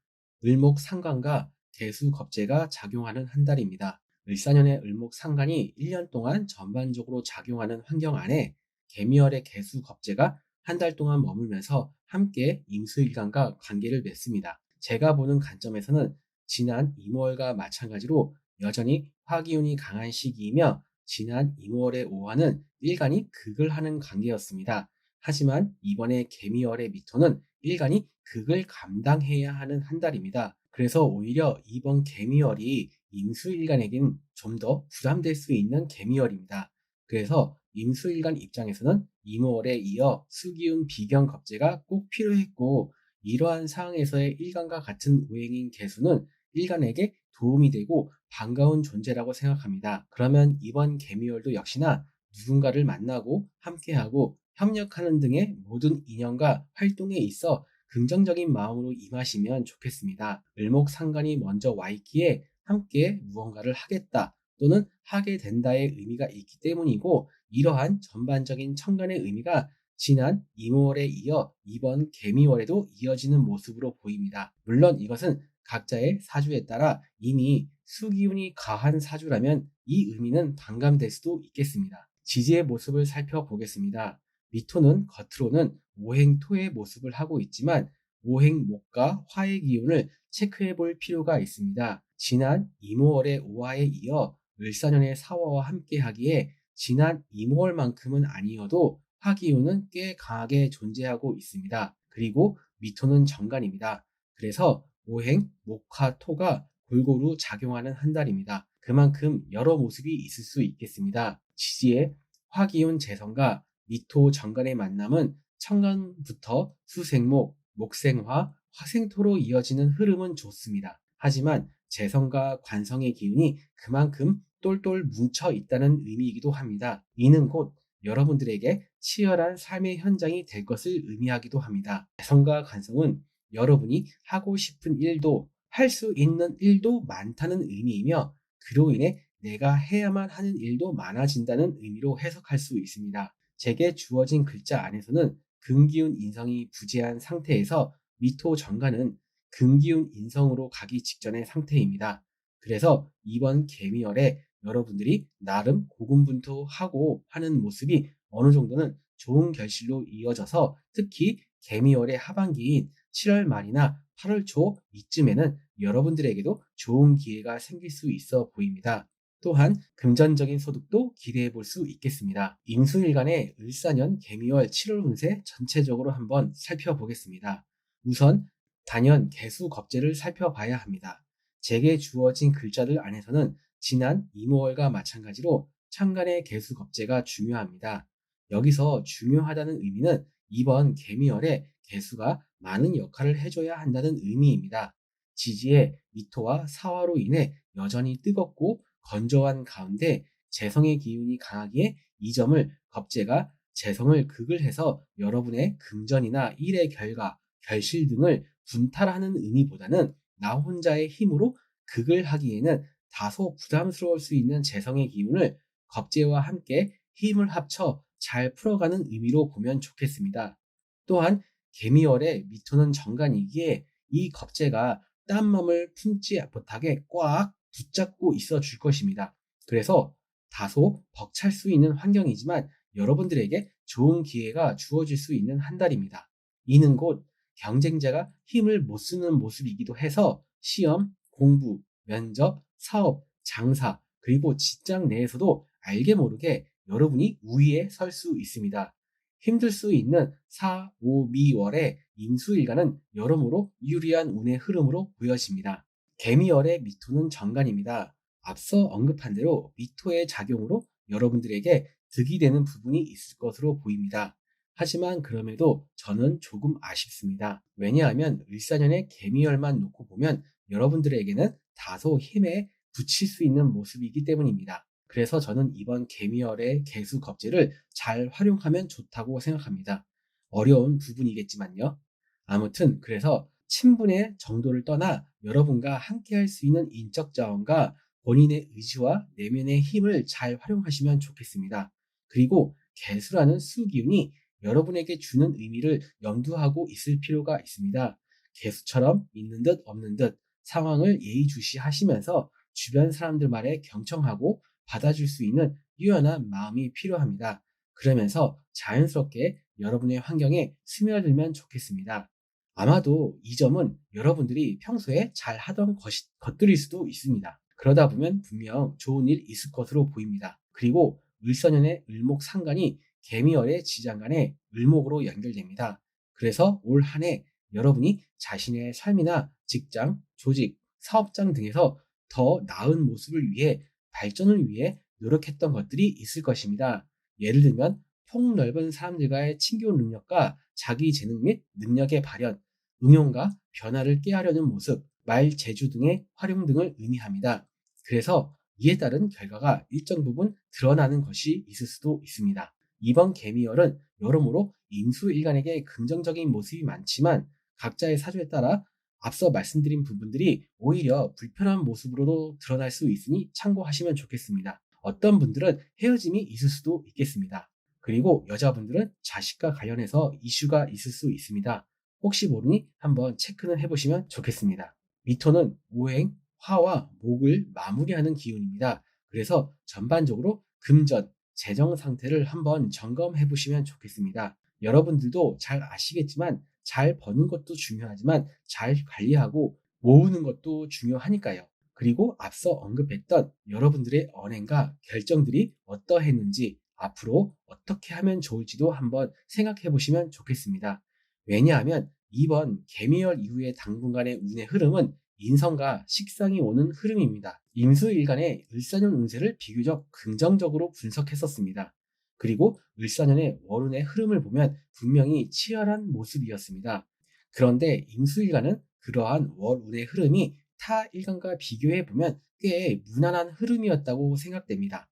을목 상관과 개수 겁재가 작용하는 한 달입니다. 을사년의 을목 상관이 1년 동안 전반적으로 작용하는 환경 안에 개미월의 개수 겁재가 한 달 동안 머물면서 함께 임수일간과 관계를 맺습니다. 제가 보는 관점에서는 지난 임월과 마찬가지로 여전히 화기운이 강한 시기이며 지난 임월의 오화는 일간이 극을 하는 관계였습니다. 하지만 이번에 개미월의 미토는 일간이 극을 감당해야 하는 한 달입니다. 그래서 오히려 이번 개미월이 임수일간에게는 좀 더 부담될 수 있는 개미월입니다. 그래서 임수일간 입장에서는 임오월에 이어 수기운 비경 겁재가 꼭 필요했고, 이러한 상황에서의 일간과 같은 오행인 개수는 일간에게 도움이 되고 반가운 존재라고 생각합니다. 그러면 이번 개미월도 역시나 누군가를 만나고 함께하고 협력하는 등의 모든 인연과 활동에 있어 긍정적인 마음으로 임하시면 좋겠습니다. 을목상관이 먼저 와 있기에 함께 무언가를 하겠다 또는 하게 된다의 의미가 있기 때문이고, 이러한 전반적인 천간의 의미가 지난 임오월에 이어 이번 개미월에도 이어지는 모습으로 보입니다. 물론 이것은 각자의 사주에 따라 이미 수기운이 가한 사주라면 이 의미는 반감될 수도 있겠습니다. 지지의 모습을 살펴보겠습니다. 미토는 겉으로는 오행토의 모습을 하고 있지만 오행목과 화의 기운을 체크해 볼 필요가 있습니다. 지난 임오월의 오화에 이어 을사년의 사화와 함께 하기에 지난 임오월만큼은 아니어도 화기운은 꽤 강하게 존재하고 있습니다. 그리고 미토는 정간입니다. 그래서 오행, 목화, 토가 골고루 작용하는 한 달입니다. 그만큼 여러 모습이 있을 수 있겠습니다. 지지의 화기운 재성과 미토 정간의 만남은 천간부터 수생목, 목생화, 화생토로 이어지는 흐름은 좋습니다. 하지만 재성과 관성의 기운이 그만큼 똘똘 뭉쳐 있다는 의미이기도 합니다. 이는 곧 여러분들에게 치열한 삶의 현장이 될 것을 의미하기도 합니다. 재성과 관성은 여러분이 하고 싶은 일도 할 수 있는 일도 많다는 의미이며, 그로 인해 내가 해야만 하는 일도 많아진다는 의미로 해석할 수 있습니다. 제게 주어진 글자 안에서는 금기운 인성이 부재한 상태에서 미토 정간은 금기운 인성으로 가기 직전의 상태입니다. 그래서 이번 개미월에 여러분들이 나름 고군분투하고 하는 모습이 어느 정도는 좋은 결실로 이어져서, 특히 개미월의 하반기인 7월 말이나 8월 초 이쯤에는 여러분들에게도 좋은 기회가 생길 수 있어 보입니다. 또한 금전적인 소득도 기대해 볼 수 있겠습니다. 임수일간의 을사년 개미월 7월 운세 전체적으로 한번 살펴보겠습니다. 우선 단연 개수 겁재를 살펴봐야 합니다. 제게 주어진 글자들 안에서는 지난 임오월과 마찬가지로 천간의 개수 겁재가 중요합니다. 여기서 중요하다는 의미는 이번 개미월에 개수가 많은 역할을 해줘야 한다는 의미입니다. 지지의 미토와 사화로 인해 여전히 뜨겁고 건조한 가운데 재성의 기운이 강하기에 이 점을 겁재가 재성을 극을 해서 여러분의 금전이나 일의 결과, 결실 등을 분탈하는 의미보다는 나 혼자의 힘으로 극을 하기에는 다소 부담스러울 수 있는 재성의 기운을 겁재와 함께 힘을 합쳐 잘 풀어가는 의미로 보면 좋겠습니다. 또한 개미월에 미토는 정간이기에 이 겁재가 딴맘을 품지 못하게 꽉 붙잡고 있어 줄 것입니다. 그래서 다소 벅찰 수 있는 환경이지만 여러분들에게 좋은 기회가 주어질 수 있는 한 달입니다. 이는 곧 경쟁자가 힘을 못 쓰는 모습이기도 해서 시험, 공부, 면접, 사업, 장사, 그리고 직장 내에서도 알게 모르게 여러분이 우위에 설 수 있습니다. 힘들 수 있는 4, 5, 미월의 임수일간은 여러모로 유리한 운의 흐름으로 보여집니다. 개미월의 미토는 정간입니다. 앞서 언급한 대로 미토의 작용으로 여러분들에게 득이 되는 부분이 있을 것으로 보입니다. 하지만 그럼에도 저는 조금 아쉽습니다. 왜냐하면 을사년의 개미월만 놓고 보면 여러분들에게는 다소 힘에 붙일 수 있는 모습이기 때문입니다. 그래서 저는 이번 개미월의 개수 겁재를 잘 활용하면 좋다고 생각합니다. 어려운 부분이겠지만요. 아무튼 그래서 친분의 정도를 떠나 여러분과 함께 할 수 있는 인적 자원과 본인의 의지와 내면의 힘을 잘 활용하시면 좋겠습니다. 그리고 개수라는 수기운이 여러분에게 주는 의미를 염두하고 있을 필요가 있습니다. 개수처럼 있는 듯 없는 듯 상황을 예의주시하시면서 주변 사람들 말에 경청하고 받아줄 수 있는 유연한 마음이 필요합니다. 그러면서 자연스럽게 여러분의 환경에 스며들면 좋겠습니다. 아마도 이 점은 여러분들이 평소에 잘 하던 것들일 수도 있습니다. 그러다 보면 분명 좋은 일 있을 것으로 보입니다. 그리고 을서년의 을목상관이 개미월의 지장간의 을목으로 연결됩니다. 그래서 올 한 해 여러분이 자신의 삶이나 직장, 조직, 사업장 등에서 더 나은 모습을 위해 발전을 위해 노력했던 것들이 있을 것입니다. 예를 들면 폭넓은 사람들과의 친교 능력과 자기 재능 및 능력의 발현, 응용과 변화를 꾀하려는 모습, 말 재주 등의 활용 등을 의미합니다. 그래서 이에 따른 결과가 일정 부분 드러나는 것이 있을 수도 있습니다. 이번 개미열은 여러모로 임수일간에게 긍정적인 모습이 많지만 각자의 사주에 따라 앞서 말씀드린 부분들이 오히려 불편한 모습으로도 드러날 수 있으니 참고하시면 좋겠습니다. 어떤 분들은 헤어짐이 있을 수도 있겠습니다. 그리고 여자분들은 자식과 관련해서 이슈가 있을 수 있습니다. 혹시 모르니 한번 체크는 해보시면 좋겠습니다. 미토는 오행, 화와 목을 마무리하는 기운입니다. 그래서 전반적으로 금전, 재정 상태를 한번 점검해 보시면 좋겠습니다. 여러분들도 잘 아시겠지만 잘 버는 것도 중요하지만 잘 관리하고 모으는 것도 중요하니까요. 그리고 앞서 언급했던 여러분들의 언행과 결정들이 어떠했는지 앞으로 어떻게 하면 좋을지도 한번 생각해 보시면 좋겠습니다. 왜냐하면 이번 개미열 이후의 당분간의 운의 흐름은 인성과 식상이 오는 흐름입니다. 임수일간의 을사년 운세를 비교적 긍정적으로 분석했었습니다. 그리고 을사년의 월운의 흐름을 보면 분명히 치열한 모습이었습니다. 그런데 임수일간은 그러한 월운의 흐름이 타 일간과 비교해 보면 꽤 무난한 흐름이었다고 생각됩니다.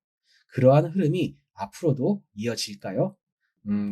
그러한 흐름이 앞으로도 이어질까요?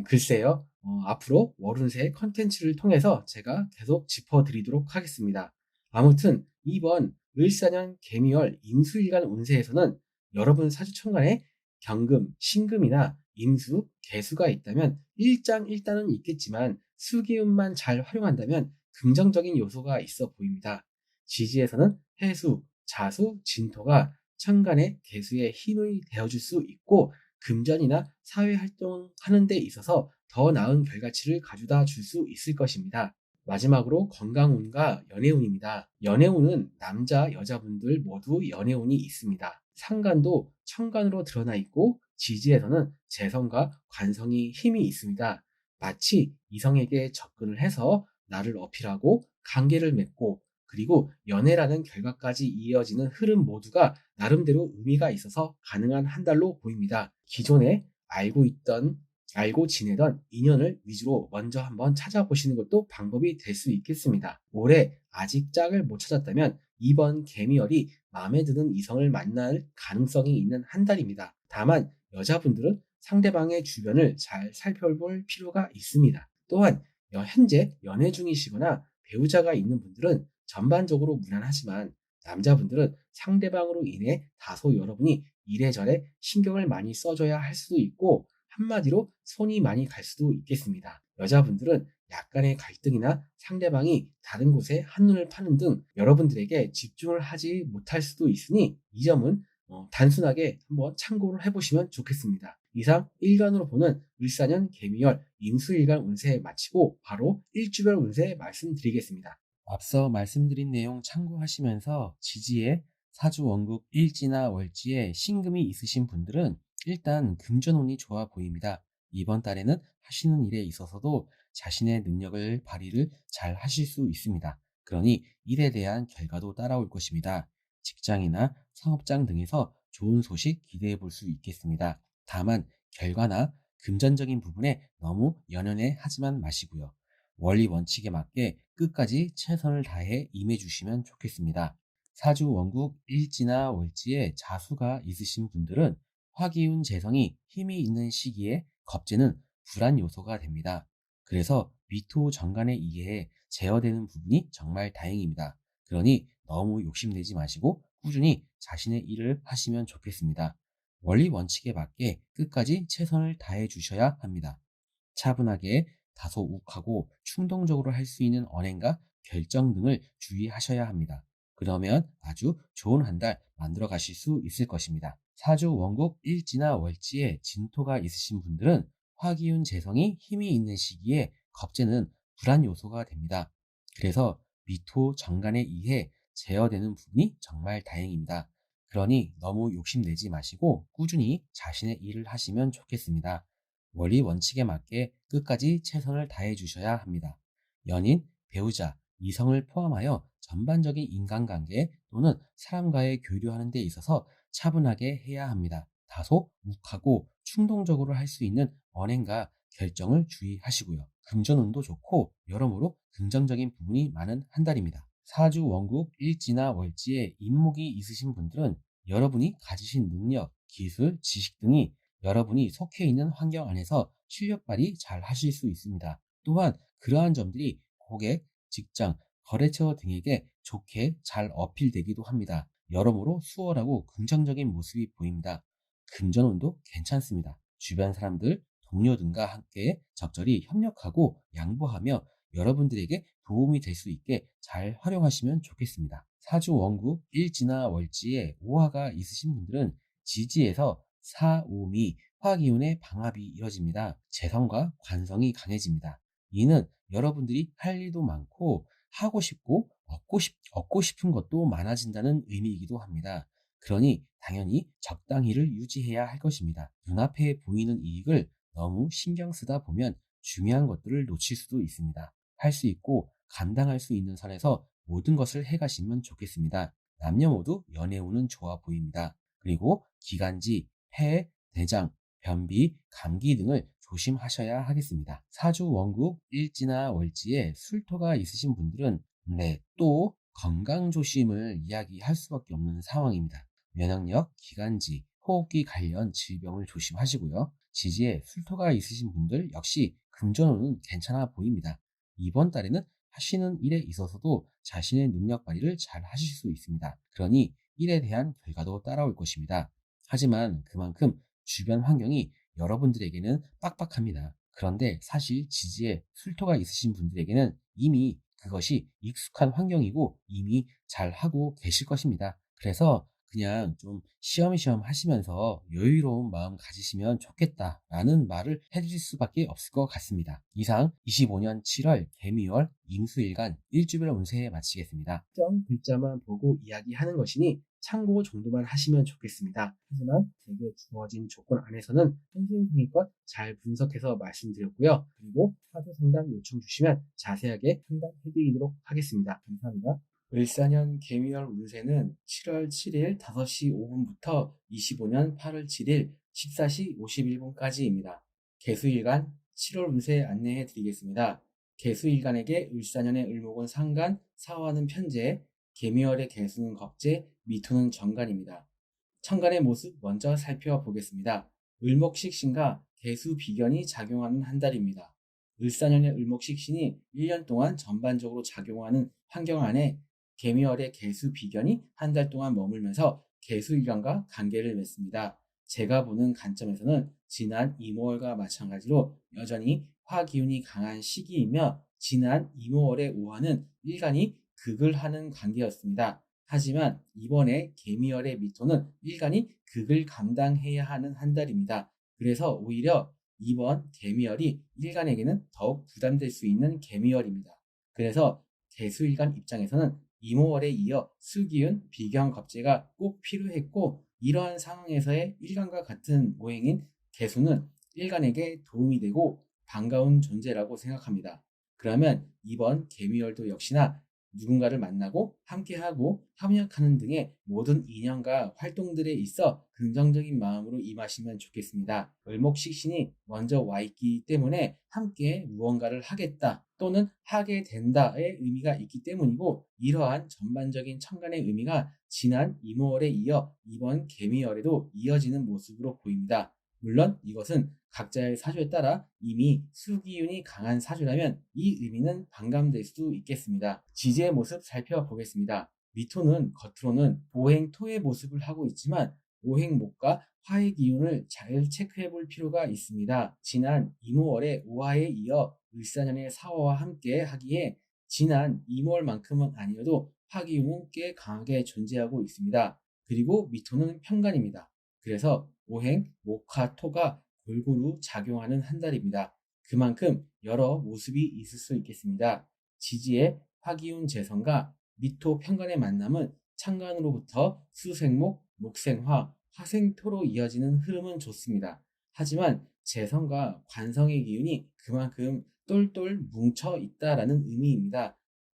글쎄요. 앞으로 월운세 컨텐츠를 통해서 제가 계속 짚어드리도록 하겠습니다. 아무튼 이번 을사년 개미월 임수일간 운세에서는 여러분 사주천간에 경금, 신금이나 임수, 개수가 있다면 일장일단은 있겠지만 수기운만 잘 활용한다면 긍정적인 요소가 있어 보입니다. 지지에서는 해수, 자수, 진토가 천간의 개수의 힘이 되어줄 수 있고 금전이나 사회활동하는 데 있어서 더 나은 결과치를 가져다 줄 수 있을 것입니다. 마지막으로 건강운과 연애운입니다. 연애운은 남자, 여자분들 모두 연애운이 있습니다. 상간도 천간으로 드러나 있고 지지에서는 재성과 관성이 힘이 있습니다. 마치 이성에게 접근을 해서 나를 어필하고 관계를 맺고 그리고 연애라는 결과까지 이어지는 흐름 모두가 나름대로 의미가 있어서 가능한 한 달로 보입니다. 기존에 알고 지내던 인연을 위주로 먼저 한번 찾아보시는 것도 방법이 될 수 있겠습니다. 올해 아직 짝을 못 찾았다면 이번 개미열이 마음에 드는 이성을 만날 가능성이 있는 한 달입니다. 다만 여자분들은 상대방의 주변을 잘 살펴볼 필요가 있습니다. 또한 현재 연애 중이시거나 배우자가 있는 분들은 전반적으로 무난하지만 남자분들은 상대방으로 인해 다소 여러분이 이래저래 신경을 많이 써줘야 할 수도 있고 한마디로 손이 많이 갈 수도 있겠습니다. 여자분들은 약간의 갈등이나 상대방이 다른 곳에 한눈을 파는 등 여러분들에게 집중을 하지 못할 수도 있으니 이 점은 단순하게 한번 참고를 해보시면 좋겠습니다. 이상 일간으로 보는 을사년 개미열 임수일간 운세 마치고 바로 일주별 운세 말씀드리겠습니다. 앞서 말씀드린 내용 참고하시면서 지지에 사주 원국 일지나 월지에 신금이 있으신 분들은 일단 금전운이 좋아 보입니다. 이번 달에는 하시는 일에 있어서도 자신의 능력을 발휘를 잘 하실 수 있습니다. 그러니 일에 대한 결과도 따라올 것입니다. 직장이나 사업장 등에서 좋은 소식 기대해 볼 수 있겠습니다. 다만 결과나 금전적인 부분에 너무 연연해 하지만 마시고요. 원리 원칙에 맞게 끝까지 최선을 다해 임해주시면 좋겠습니다. 사주 원국 일지나 월지에 자수가 있으신 분들은 화기운 재성이 힘이 있는 시기에 겁재는 불안 요소가 됩니다. 그래서 미토 정간의 이해에 제어되는 부분이 정말 다행입니다. 그러니 너무 욕심내지 마시고 꾸준히 자신의 일을 하시면 좋겠습니다. 원리 원칙에 맞게 끝까지 최선을 다해 주셔야 합니다. 차분하게 다소 욱하고 충동적으로 할 수 있는 언행과 결정 등을 주의하셔야 합니다. 그러면 아주 좋은 한 달 만들어 가실 수 있을 것입니다. 사주 원국 일지나 월지에 진토가 있으신 분들은 화기운 재성이 힘이 있는 시기에 겁재는 불안 요소가 됩니다. 그래서 미토 정간에 의해 제어되는 부분이 정말 다행입니다. 그러니 너무 욕심내지 마시고 꾸준히 자신의 일을 하시면 좋겠습니다. 원리 원칙에 맞게 끝까지 최선을 다해 주셔야 합니다. 연인, 배우자, 이성을 포함하여 전반적인 인간관계 또는 사람과의 교류하는 데 있어서 차분하게 해야 합니다. 다소 욱하고 충동적으로 할 수 있는 언행과 결정을 주의하시고요. 금전운도 좋고 여러모로 긍정적인 부분이 많은 한 달입니다. 사주 원국 일지나 월지에 인목이 있으신 분들은 여러분이 가지신 능력, 기술, 지식 등이 여러분이 속해 있는 환경 안에서 실력 발휘 잘 하실 수 있습니다. 또한 그러한 점들이 고객, 직장, 거래처 등에게 좋게 잘 어필되기도 합니다. 여러모로 수월하고 긍정적인 모습이 보입니다. 금전운도 괜찮습니다. 주변 사람들, 동료 등과 함께 적절히 협력하고 양보하며 여러분들에게 도움이 될 수 있게 잘 활용하시면 좋겠습니다. 사주 원국 일지나 월지에 오화가 있으신 분들은 지지에서 사, 오,미 화기운의 방합이 이뤄집니다. 재성과 관성이 강해집니다. 이는 여러분들이 할 일도 많고 하고 싶고 얻고 싶은 것도 많아진다는 의미이기도 합니다. 그러니 당연히 적당히를 유지해야 할 것입니다. 눈앞에 보이는 이익을 너무 신경 쓰다 보면 중요한 것들을 놓칠 수도 있습니다. 할 수 있고 감당할 수 있는 선에서 모든 것을 해가시면 좋겠습니다. 남녀 모두 연애운은 좋아 보입니다. 그리고 기관지, 폐, 대장, 변비, 감기 등을 조심하셔야 하겠습니다. 사주 원국 일지나 월지에 술토가 있으신 분들은 또 건강 조심을 이야기할 수밖에 없는 상황입니다. 면역력, 기관지, 호흡기 관련 질병을 조심하시고요. 지지에 술토가 있으신 분들 역시 금전운은 괜찮아 보입니다. 이번 달에는 하시는 일에 있어서도 자신의 능력 발휘를 잘 하실 수 있습니다. 그러니 일에 대한 결과도 따라올 것입니다. 하지만 그만큼 주변 환경이 여러분들에게는 빡빡합니다. 그런데 사실 지지에 술토가 있으신 분들에게는 이미 그것이 익숙한 환경이고 이미 잘 하고 계실 것입니다. 그래서 그냥 좀 시험시험 하시면서 여유로운 마음 가지시면 좋겠다라는 말을 해드릴 수밖에 없을 것 같습니다. 이상 25년 7월 개미월 임수일간 일주별 운세 마치겠습니다. 특정 글자만 보고 이야기하는 것이니 참고 정도만 하시면 좋겠습니다. 하지만 제게 주어진 조건 안에서는 성심성의껏 잘 분석해서 말씀드렸고요. 그리고 사주 상담 요청 주시면 자세하게 상담해드리도록 하겠습니다. 감사합니다. 을사년 개미월 운세는 7월 7일 5시 5분부터 25년 8월 7일 14시 51분까지입니다. 개수일간 7월 운세 안내해 드리겠습니다. 개수일간에게 을사년의 을목은 상간, 사화는 편재, 개미월의 개수는 겁재, 미토는 정간입니다. 천간의 모습 먼저 살펴보겠습니다. 을목식신과 개수 비견이 작용하는 한 달입니다. 을사년의 을목식신이 1년 동안 전반적으로 작용하는 환경 안에 개미월의 개수 비견이 한 달 동안 머물면서 개수일간과 관계를 맺습니다. 제가 보는 관점에서는 지난 이모월과 마찬가지로 여전히 화기운이 강한 시기이며 지난 이모월의 오화는 일간이 극을 하는 관계였습니다. 하지만 이번에 개미월의 미토는 일간이 극을 감당해야 하는 한 달입니다. 그래서 오히려 이번 개미월이 일간에게는 더욱 부담될 수 있는 개미월입니다. 그래서 개수일간 입장에서는 이모월에 이어 수기운, 비견, 겁재가 꼭 필요했고 이러한 상황에서의 일간과 같은 오행인 개수는 일간에게 도움이 되고 반가운 존재라고 생각합니다. 그러면 이번 개미월도 역시나 누군가를 만나고 함께하고 협력하는 등의 모든 인연과 활동들에 있어 긍정적인 마음으로 임하시면 좋겠습니다. 을목식신이 먼저 와 있기 때문에 함께 무언가를 하겠다 또는 하게 된다의 의미가 있기 때문이고 이러한 전반적인 천간의 의미가 지난 이모월에 이어 이번 개미월에도 이어지는 모습으로 보입니다. 물론 이것은 각자의 사주에 따라 이미 수기운이 강한 사주라면 이 의미는 반감될 수도 있겠습니다. 지지의 모습 살펴보겠습니다. 미토는 겉으로는 오행토의 모습을 하고 있지만 오행목과 화의 기운을 잘 체크해 볼 필요가 있습니다. 지난 이모월의 오화에 이어 을사년의 사화와 함께 하기에 지난 이모월만큼은 아니어도 화기운은 꽤 강하게 존재하고 있습니다. 그리고 미토는 편간입니다. 그래서 오행, 목화, 토가 골고루 작용하는 한 달입니다. 그만큼 여러 모습이 있을 수 있겠습니다. 지지의 화기운 재성과 미토 편간의 만남은 창간으로부터 수생목, 목생화, 화생토로 이어지는 흐름은 좋습니다. 하지만 재성과 관성의 기운이 그만큼 똘똘 뭉쳐 있다라는 의미입니다.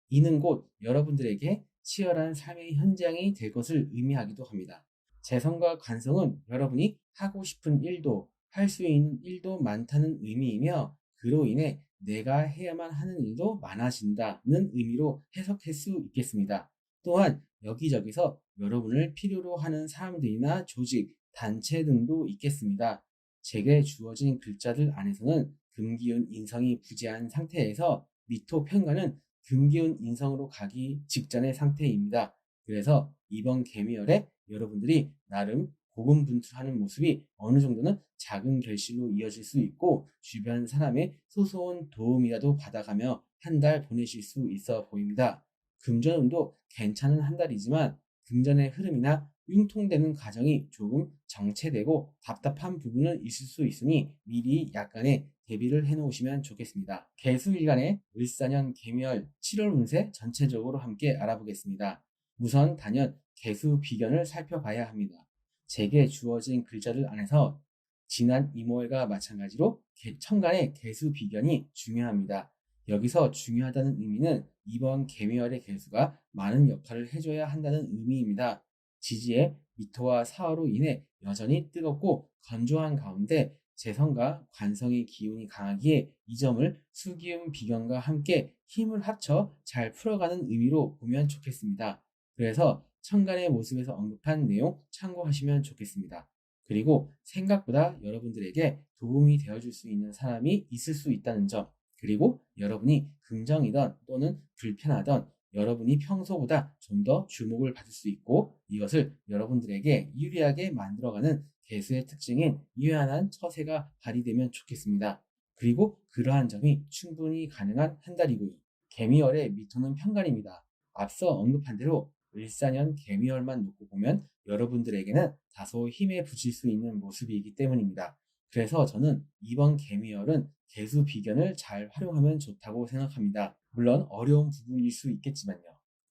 이는 곧 여러분들에게 치열한 삶의 현장이 될 것을 의미하기도 합니다. 재성과 관성은 여러분이 하고 싶은 일도 할 수 있는 일도 많다는 의미이며 그로 인해 내가 해야만 하는 일도 많아진다는 의미로 해석할 수 있겠습니다. 또한 여기저기서 여러분을 필요로 하는 사람들이나 조직, 단체 등도 있겠습니다. 제게 주어진 글자들 안에서는 금기운 인성이 부재한 상태에서 미토 편관은 금기운 인성으로 가기 직전의 상태입니다. 그래서 이번 개미열에 여러분들이 나름 고군분투하는 모습이 어느 정도는 작은 결실로 이어질 수 있고 주변 사람의 소소한 도움이라도 받아가며 한 달 보내실 수 있어 보입니다. 금전운도 괜찮은 한 달이지만 금전의 흐름이나 융통되는 과정이 조금 정체되고 답답한 부분은 있을 수 있으니 미리 약간의 대비를 해놓으시면 좋겠습니다. 개수일간의 을사년 개미월 7월 운세 전체적으로 함께 알아보겠습니다. 우선 단연 개수 비견을 살펴봐야 합니다. 제게 주어진 글자들 안에서 지난 이모월과 마찬가지로 천간의 개수 비견이 중요합니다. 여기서 중요하다는 의미는 이번 개미월의 개수가 많은 역할을 해줘야 한다는 의미입니다. 지지의 미토와 사화로 인해 여전히 뜨겁고 건조한 가운데 재성과 관성의 기운이 강하기에 이 점을 수기운 비견과 함께 힘을 합쳐 잘 풀어가는 의미로 보면 좋겠습니다. 그래서 천간의 모습에서 언급한 내용 참고하시면 좋겠습니다. 그리고 생각보다 여러분들에게 도움이 되어줄 수 있는 사람이 있을 수 있다는 점, 그리고 여러분이 긍정이던 또는 불편하던 여러분이 평소보다 좀 더 주목을 받을 수 있고 이것을 여러분들에게 유리하게 만들어가는 개수의 특징인 유연한 처세가 발휘되면 좋겠습니다. 그리고 그러한 점이 충분히 가능한 한 달이고요. 개미월의 미토는 편간입니다. 앞서 언급한 대로 을사년 개미월만 놓고 보면 여러분들에게는 다소 힘에 부칠 수 있는 모습이기 때문입니다. 그래서 저는 이번 개미월은 개수 비견을 잘 활용하면 좋다고 생각합니다. 물론 어려운 부분일 수 있겠지만요.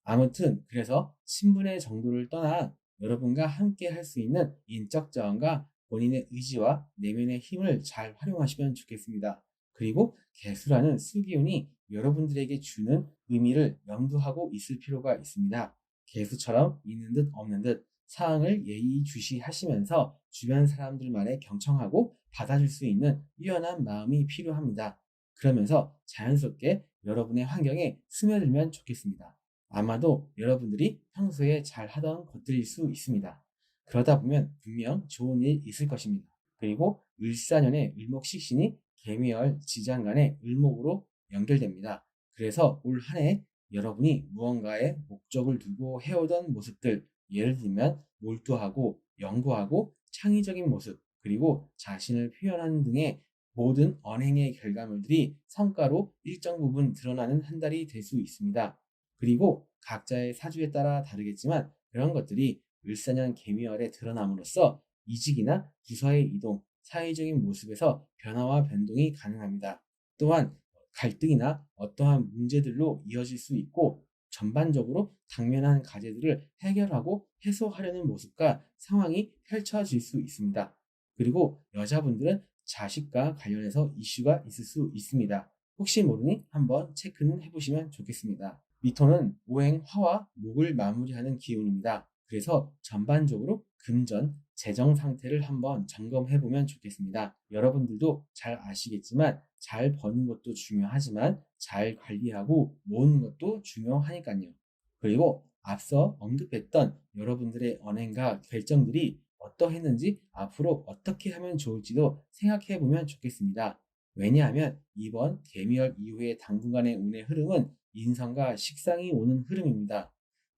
아무튼 그래서 신분의 정도를 떠나 여러분과 함께 할 수 있는 인적 자원과 본인의 의지와 내면의 힘을 잘 활용하시면 좋겠습니다. 그리고 개수라는 수기운이 여러분들에게 주는 의미를 염두하고 있을 필요가 있습니다. 개수처럼 있는 듯 없는 듯 사항을 예의주시하시면서 주변 사람들 말에 경청하고 받아줄 수 있는 유연한 마음이 필요합니다. 그러면서 자연스럽게 여러분의 환경에 스며들면 좋겠습니다. 아마도 여러분들이 평소에 잘 하던 것들일 수 있습니다. 그러다 보면 분명 좋은 일 있을 것입니다. 그리고 을사년의 을목식신이 개미월 지장간의 을목으로 연결됩니다. 그래서 올 한 해 여러분이 무언가에 목적을 두고 해오던 모습들, 예를 들면 몰두하고 연구하고 창의적인 모습, 그리고 자신을 표현하는 등의 모든 언행의 결과물들이 성과로 일정 부분 드러나는 한 달이 될 수 있습니다. 그리고 각자의 사주에 따라 다르겠지만 그런 것들이 을사년 개미월에 드러남으로써 이직이나 부서의 이동, 사회적인 모습에서 변화와 변동이 가능합니다. 또한 갈등이나 어떠한 문제들로 이어질 수 있고 전반적으로 당면한 과제들을 해결하고 해소하려는 모습과 상황이 펼쳐질 수 있습니다. 그리고 여자분들은 자식과 관련해서 이슈가 있을 수 있습니다. 혹시 모르니 한번 체크는 해보시면 좋겠습니다. 미토는 오행 화와 목을 마무리하는 기운입니다. 그래서 전반적으로 금전, 재정 상태를 한번 점검해보면 좋겠습니다. 여러분들도 잘 아시겠지만 잘 버는 것도 중요하지만 잘 관리하고 모으는 것도 중요하니까요. 그리고 앞서 언급했던 여러분들의 언행과 결정들이 어떠했는지 앞으로 어떻게 하면 좋을지도 생각해보면 좋겠습니다. 왜냐하면 이번 개미월 이후의 당분간의 운의 흐름은 인성과 식상이 오는 흐름입니다.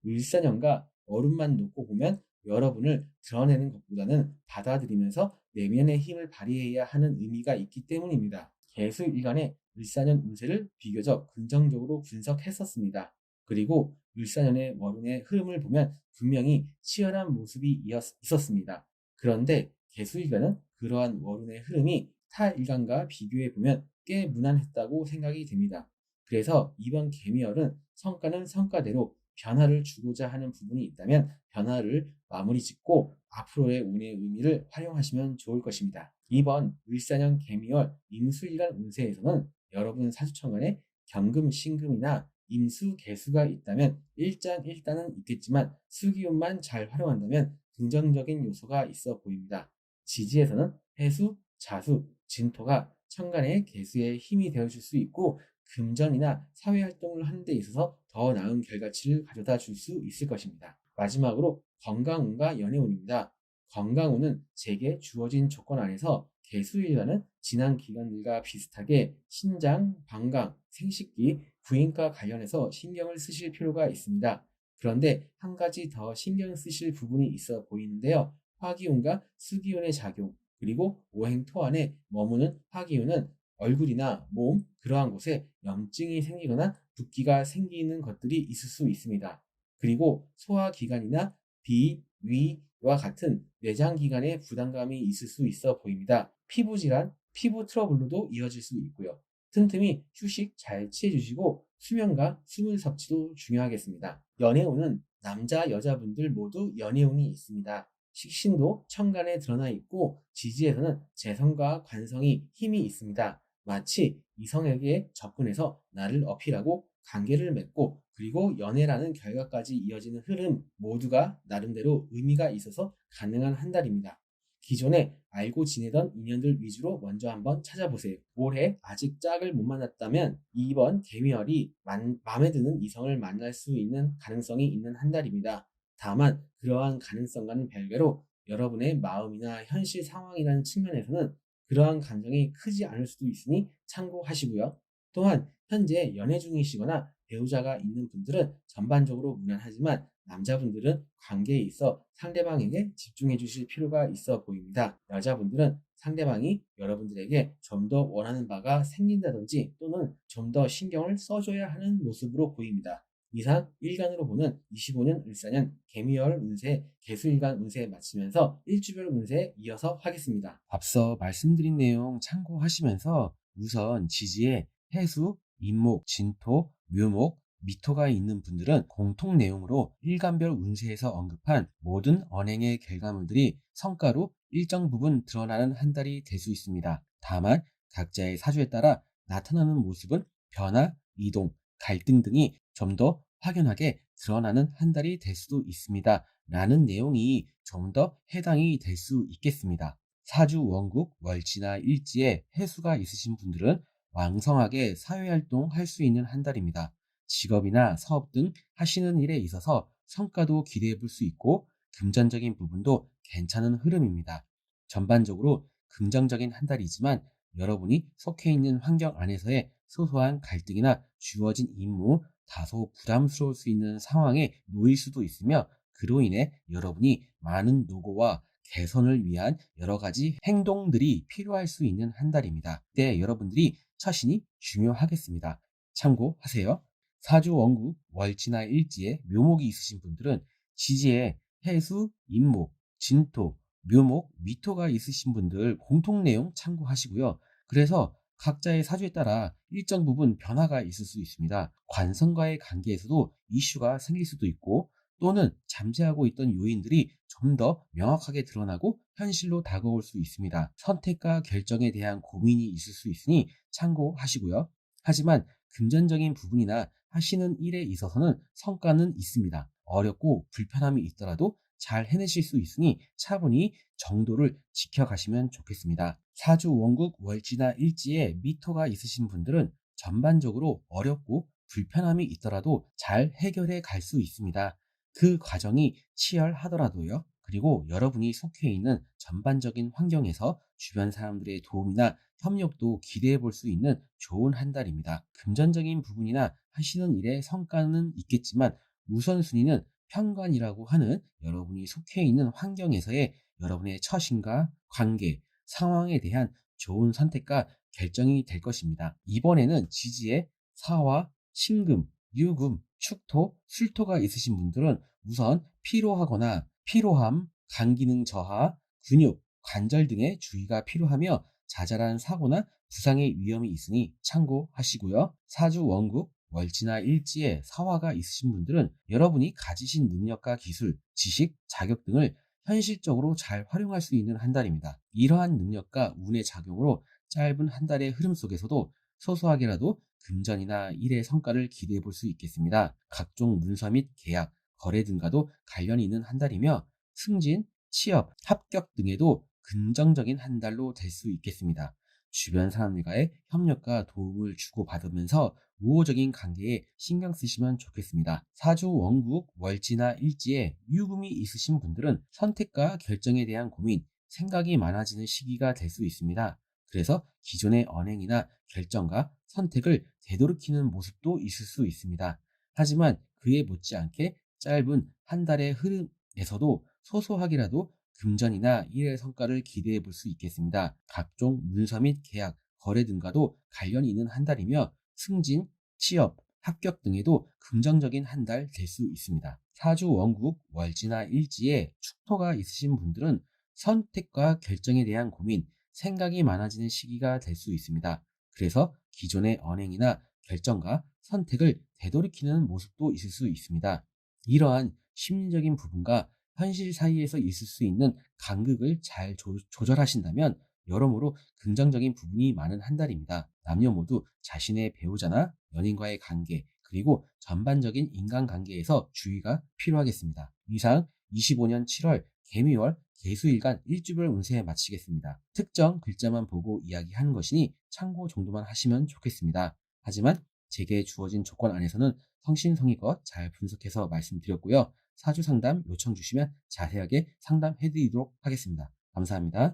을사년과 얼음만 놓고 보면 여러분을 드러내는 것보다는 받아들이면서 내면의 힘을 발휘해야 하는 의미가 있기 때문입니다. 개수일간의 을사년 운세를 비교적 긍정적으로 분석했었습니다. 그리고 을사년의 월운의 흐름을 보면 분명히 치열한 모습이 있었습니다. 그런데 개수일간은 그러한 월운의 흐름이 타 일간과 비교해 보면 꽤 무난했다고 생각이 됩니다. 그래서 이번 개미월은 성과는 성과대로 변화를 주고자 하는 부분이 있다면 변화를 마무리 짓고 앞으로의 운의 의미를 활용하시면 좋을 것입니다. 이번 을사년 개미월 임수일간 운세에서는 여러분 사주천간에 경금, 신금이나 임수, 개수가 있다면 일장일단은 있겠지만 수기운만 잘 활용한다면 긍정적인 요소가 있어 보입니다. 지지에서는 해수, 자수, 진토가 천간의 개수에 힘이 되어줄 수 있고 금전이나 사회활동을 하는 데 있어서 더 나은 결과치를 가져다 줄 수 있을 것입니다. 마지막으로 건강운과 연애운입니다. 건강운은 제게 주어진 조건 안에서 개수일과는 지난 기간들과 비슷하게 신장, 방광, 생식기, 부인과 관련해서 신경을 쓰실 필요가 있습니다. 그런데 한 가지 더 신경 쓰실 부분이 있어 보이는데요. 화기운과 수기운의 작용, 그리고 오행토 안에 머무는 화기운은 얼굴이나 몸, 그러한 곳에 염증이 생기거나 붓기가 생기는 것들이 있을 수 있습니다. 그리고 소화기관이나 비, 위와 같은 내장기관에 부담감이 있을 수 있어 보입니다. 피부질환, 피부 트러블로도 이어질 수 있고요. 틈틈이 휴식 잘 취해주시고 수면과 수분 섭취도 중요하겠습니다. 연애운은 남자, 여자분들 모두 연애운이 있습니다. 식신도 천간에 드러나 있고 지지에서는 재성과 관성이 힘이 있습니다. 마치 이성에게 접근해서 나를 어필하고 관계를 맺고 그리고 연애라는 결과까지 이어지는 흐름 모두가 나름대로 의미가 있어서 가능한 한 달입니다. 기존에 알고 지내던 인연들 위주로 먼저 한번 찾아보세요. 올해 아직 짝을 못 만났다면 이번 개미월이 마음에 드는 이성을 만날 수 있는 가능성이 있는 한 달입니다. 다만 그러한 가능성과는 별개로 여러분의 마음이나 현실 상황이라는 측면에서는 그러한 감정이 크지 않을 수도 있으니 참고하시고요. 또한 현재 연애 중이시거나 배우자가 있는 분들은 전반적으로 무난하지만 남자분들은 관계에 있어 상대방에게 집중해 주실 필요가 있어 보입니다. 여자분들은 상대방이 여러분들에게 좀 더 원하는 바가 생긴다든지 또는 좀 더 신경을 써줘야 하는 모습으로 보입니다. 이상 일간으로 보는 25년 을사년 개미월 운세 개수일간 운세 마치면서 일주별 운세 이어서 하겠습니다. 앞서 말씀드린 내용 참고하시면서 우선 지지에 해수, 인목, 진토, 묘목, 미토가 있는 분들은 공통 내용으로 일간별 운세에서 언급한 모든 언행의 결과물들이 성과로 일정 부분 드러나는 한 달이 될 수 있습니다. 다만 각자의 사주에 따라 나타나는 모습은 변화, 이동, 갈등 등이 좀 더 확연하게 드러나는 한 달이 될 수도 있습니다. 라는 내용이 좀 더 해당이 될 수 있겠습니다. 사주 원국, 월지나 일지에 해수가 있으신 분들은 왕성하게 사회활동할 수 있는 한 달입니다. 직업이나 사업 등 하시는 일에 있어서 성과도 기대해 볼 수 있고 금전적인 부분도 괜찮은 흐름입니다. 전반적으로 긍정적인 한 달이지만 여러분이 속해 있는 환경 안에서의 소소한 갈등이나 주어진 임무, 다소 부담스러울 수 있는 상황에 놓일 수도 있으며 그로 인해 여러분이 많은 노고와 개선을 위한 여러 가지 행동들이 필요할 수 있는 한 달입니다. 이때 여러분들이 처신이 중요하겠습니다. 참고하세요. 사주 원국, 월지나 일지에 묘목이 있으신 분들은 지지에 해수, 인목, 진토, 묘목, 미토가 있으신 분들 공통 내용 참고하시고요. 그래서 각자의 사주에 따라 일정 부분 변화가 있을 수 있습니다. 관성과의 관계에서도 이슈가 생길 수도 있고 또는 잠재하고 있던 요인들이 좀 더 명확하게 드러나고 현실로 다가올 수 있습니다. 선택과 결정에 대한 고민이 있을 수 있으니 참고하시고요. 하지만 금전적인 부분이나 하시는 일에 있어서는 성과는 있습니다. 어렵고 불편함이 있더라도 잘 해내실 수 있으니 차분히 정도를 지켜가시면 좋겠습니다. 사주 원국 월지나 일지에 미토가 있으신 분들은 전반적으로 어렵고 불편함이 있더라도 잘 해결해 갈 수 있습니다. 그 과정이 치열하더라도요. 그리고 여러분이 속해 있는 전반적인 환경에서 주변 사람들의 도움이나 협력도 기대해 볼 수 있는 좋은 한 달입니다. 금전적인 부분이나 하시는 일에 성과는 있겠지만 우선순위는 편관이라고 하는 여러분이 속해 있는 환경에서의 여러분의 처신과 관계, 상황에 대한 좋은 선택과 결정이 될 것입니다. 이번에는 지지에 사화, 신금, 유금, 축토, 술토가 있으신 분들은 우선 피로하거나 피로함, 간 기능 저하, 근육, 관절 등의 주의가 필요하며 자잘한 사고나 부상의 위험이 있으니 참고하시고요. 사주 원국, 월지나 일지에 사화가 있으신 분들은 여러분이 가지신 능력과 기술, 지식, 자격 등을 현실적으로 잘 활용할 수 있는 한 달입니다. 이러한 능력과 운의 작용으로 짧은 한 달의 흐름 속에서도 소소하게라도 금전이나 일의 성과를 기대해 볼 수 있겠습니다. 각종 문서 및 계약, 거래 등과도 관련이 있는 한 달이며 승진, 취업, 합격 등에도 긍정적인 한 달로 될 수 있겠습니다. 주변 사람들과의 협력과 도움을 주고받으면서 우호적인 관계에 신경 쓰시면 좋겠습니다. 사주 원국, 월지나 일지에 유금이 있으신 분들은 선택과 결정에 대한 고민, 생각이 많아지는 시기가 될 수 있습니다. 그래서 기존의 언행이나 결정과 선택을 되돌이키는 모습도 있을 수 있습니다. 하지만 그에 못지않게 짧은 한 달의 흐름에서도 소소하게라도 금전이나 일의 성과를 기대해 볼 수 있겠습니다. 각종 문서 및 계약, 거래 등과도 관련이 있는 한 달이며 승진, 취업, 합격 등에도 긍정적인 한 달 될 수 있습니다. 사주 원국, 월지나 일지에 축토가 있으신 분들은 선택과 결정에 대한 고민, 생각이 많아지는 시기가 될 수 있습니다. 그래서 기존의 언행이나 결정과 선택을 되돌이키는 모습도 있을 수 있습니다. 이러한 심리적인 부분과 현실 사이에서 있을 수 있는 간극을 잘 조절하신다면 여러모로 긍정적인 부분이 많은 한 달입니다. 남녀 모두 자신의 배우자나 연인과의 관계, 그리고 전반적인 인간관계에서 주의가 필요하겠습니다. 이상 25년 7월 개미월 개수일간 일주별 운세 마치겠습니다. 특정 글자만 보고 이야기하는 것이니 참고 정도만 하시면 좋겠습니다. 하지만 제게 주어진 조건 안에서는 성심성의껏 잘 분석해서 말씀드렸고요. 사주 상담 요청 주시면 자세하게 상담해 드리도록 하겠습니다. 감사합니다.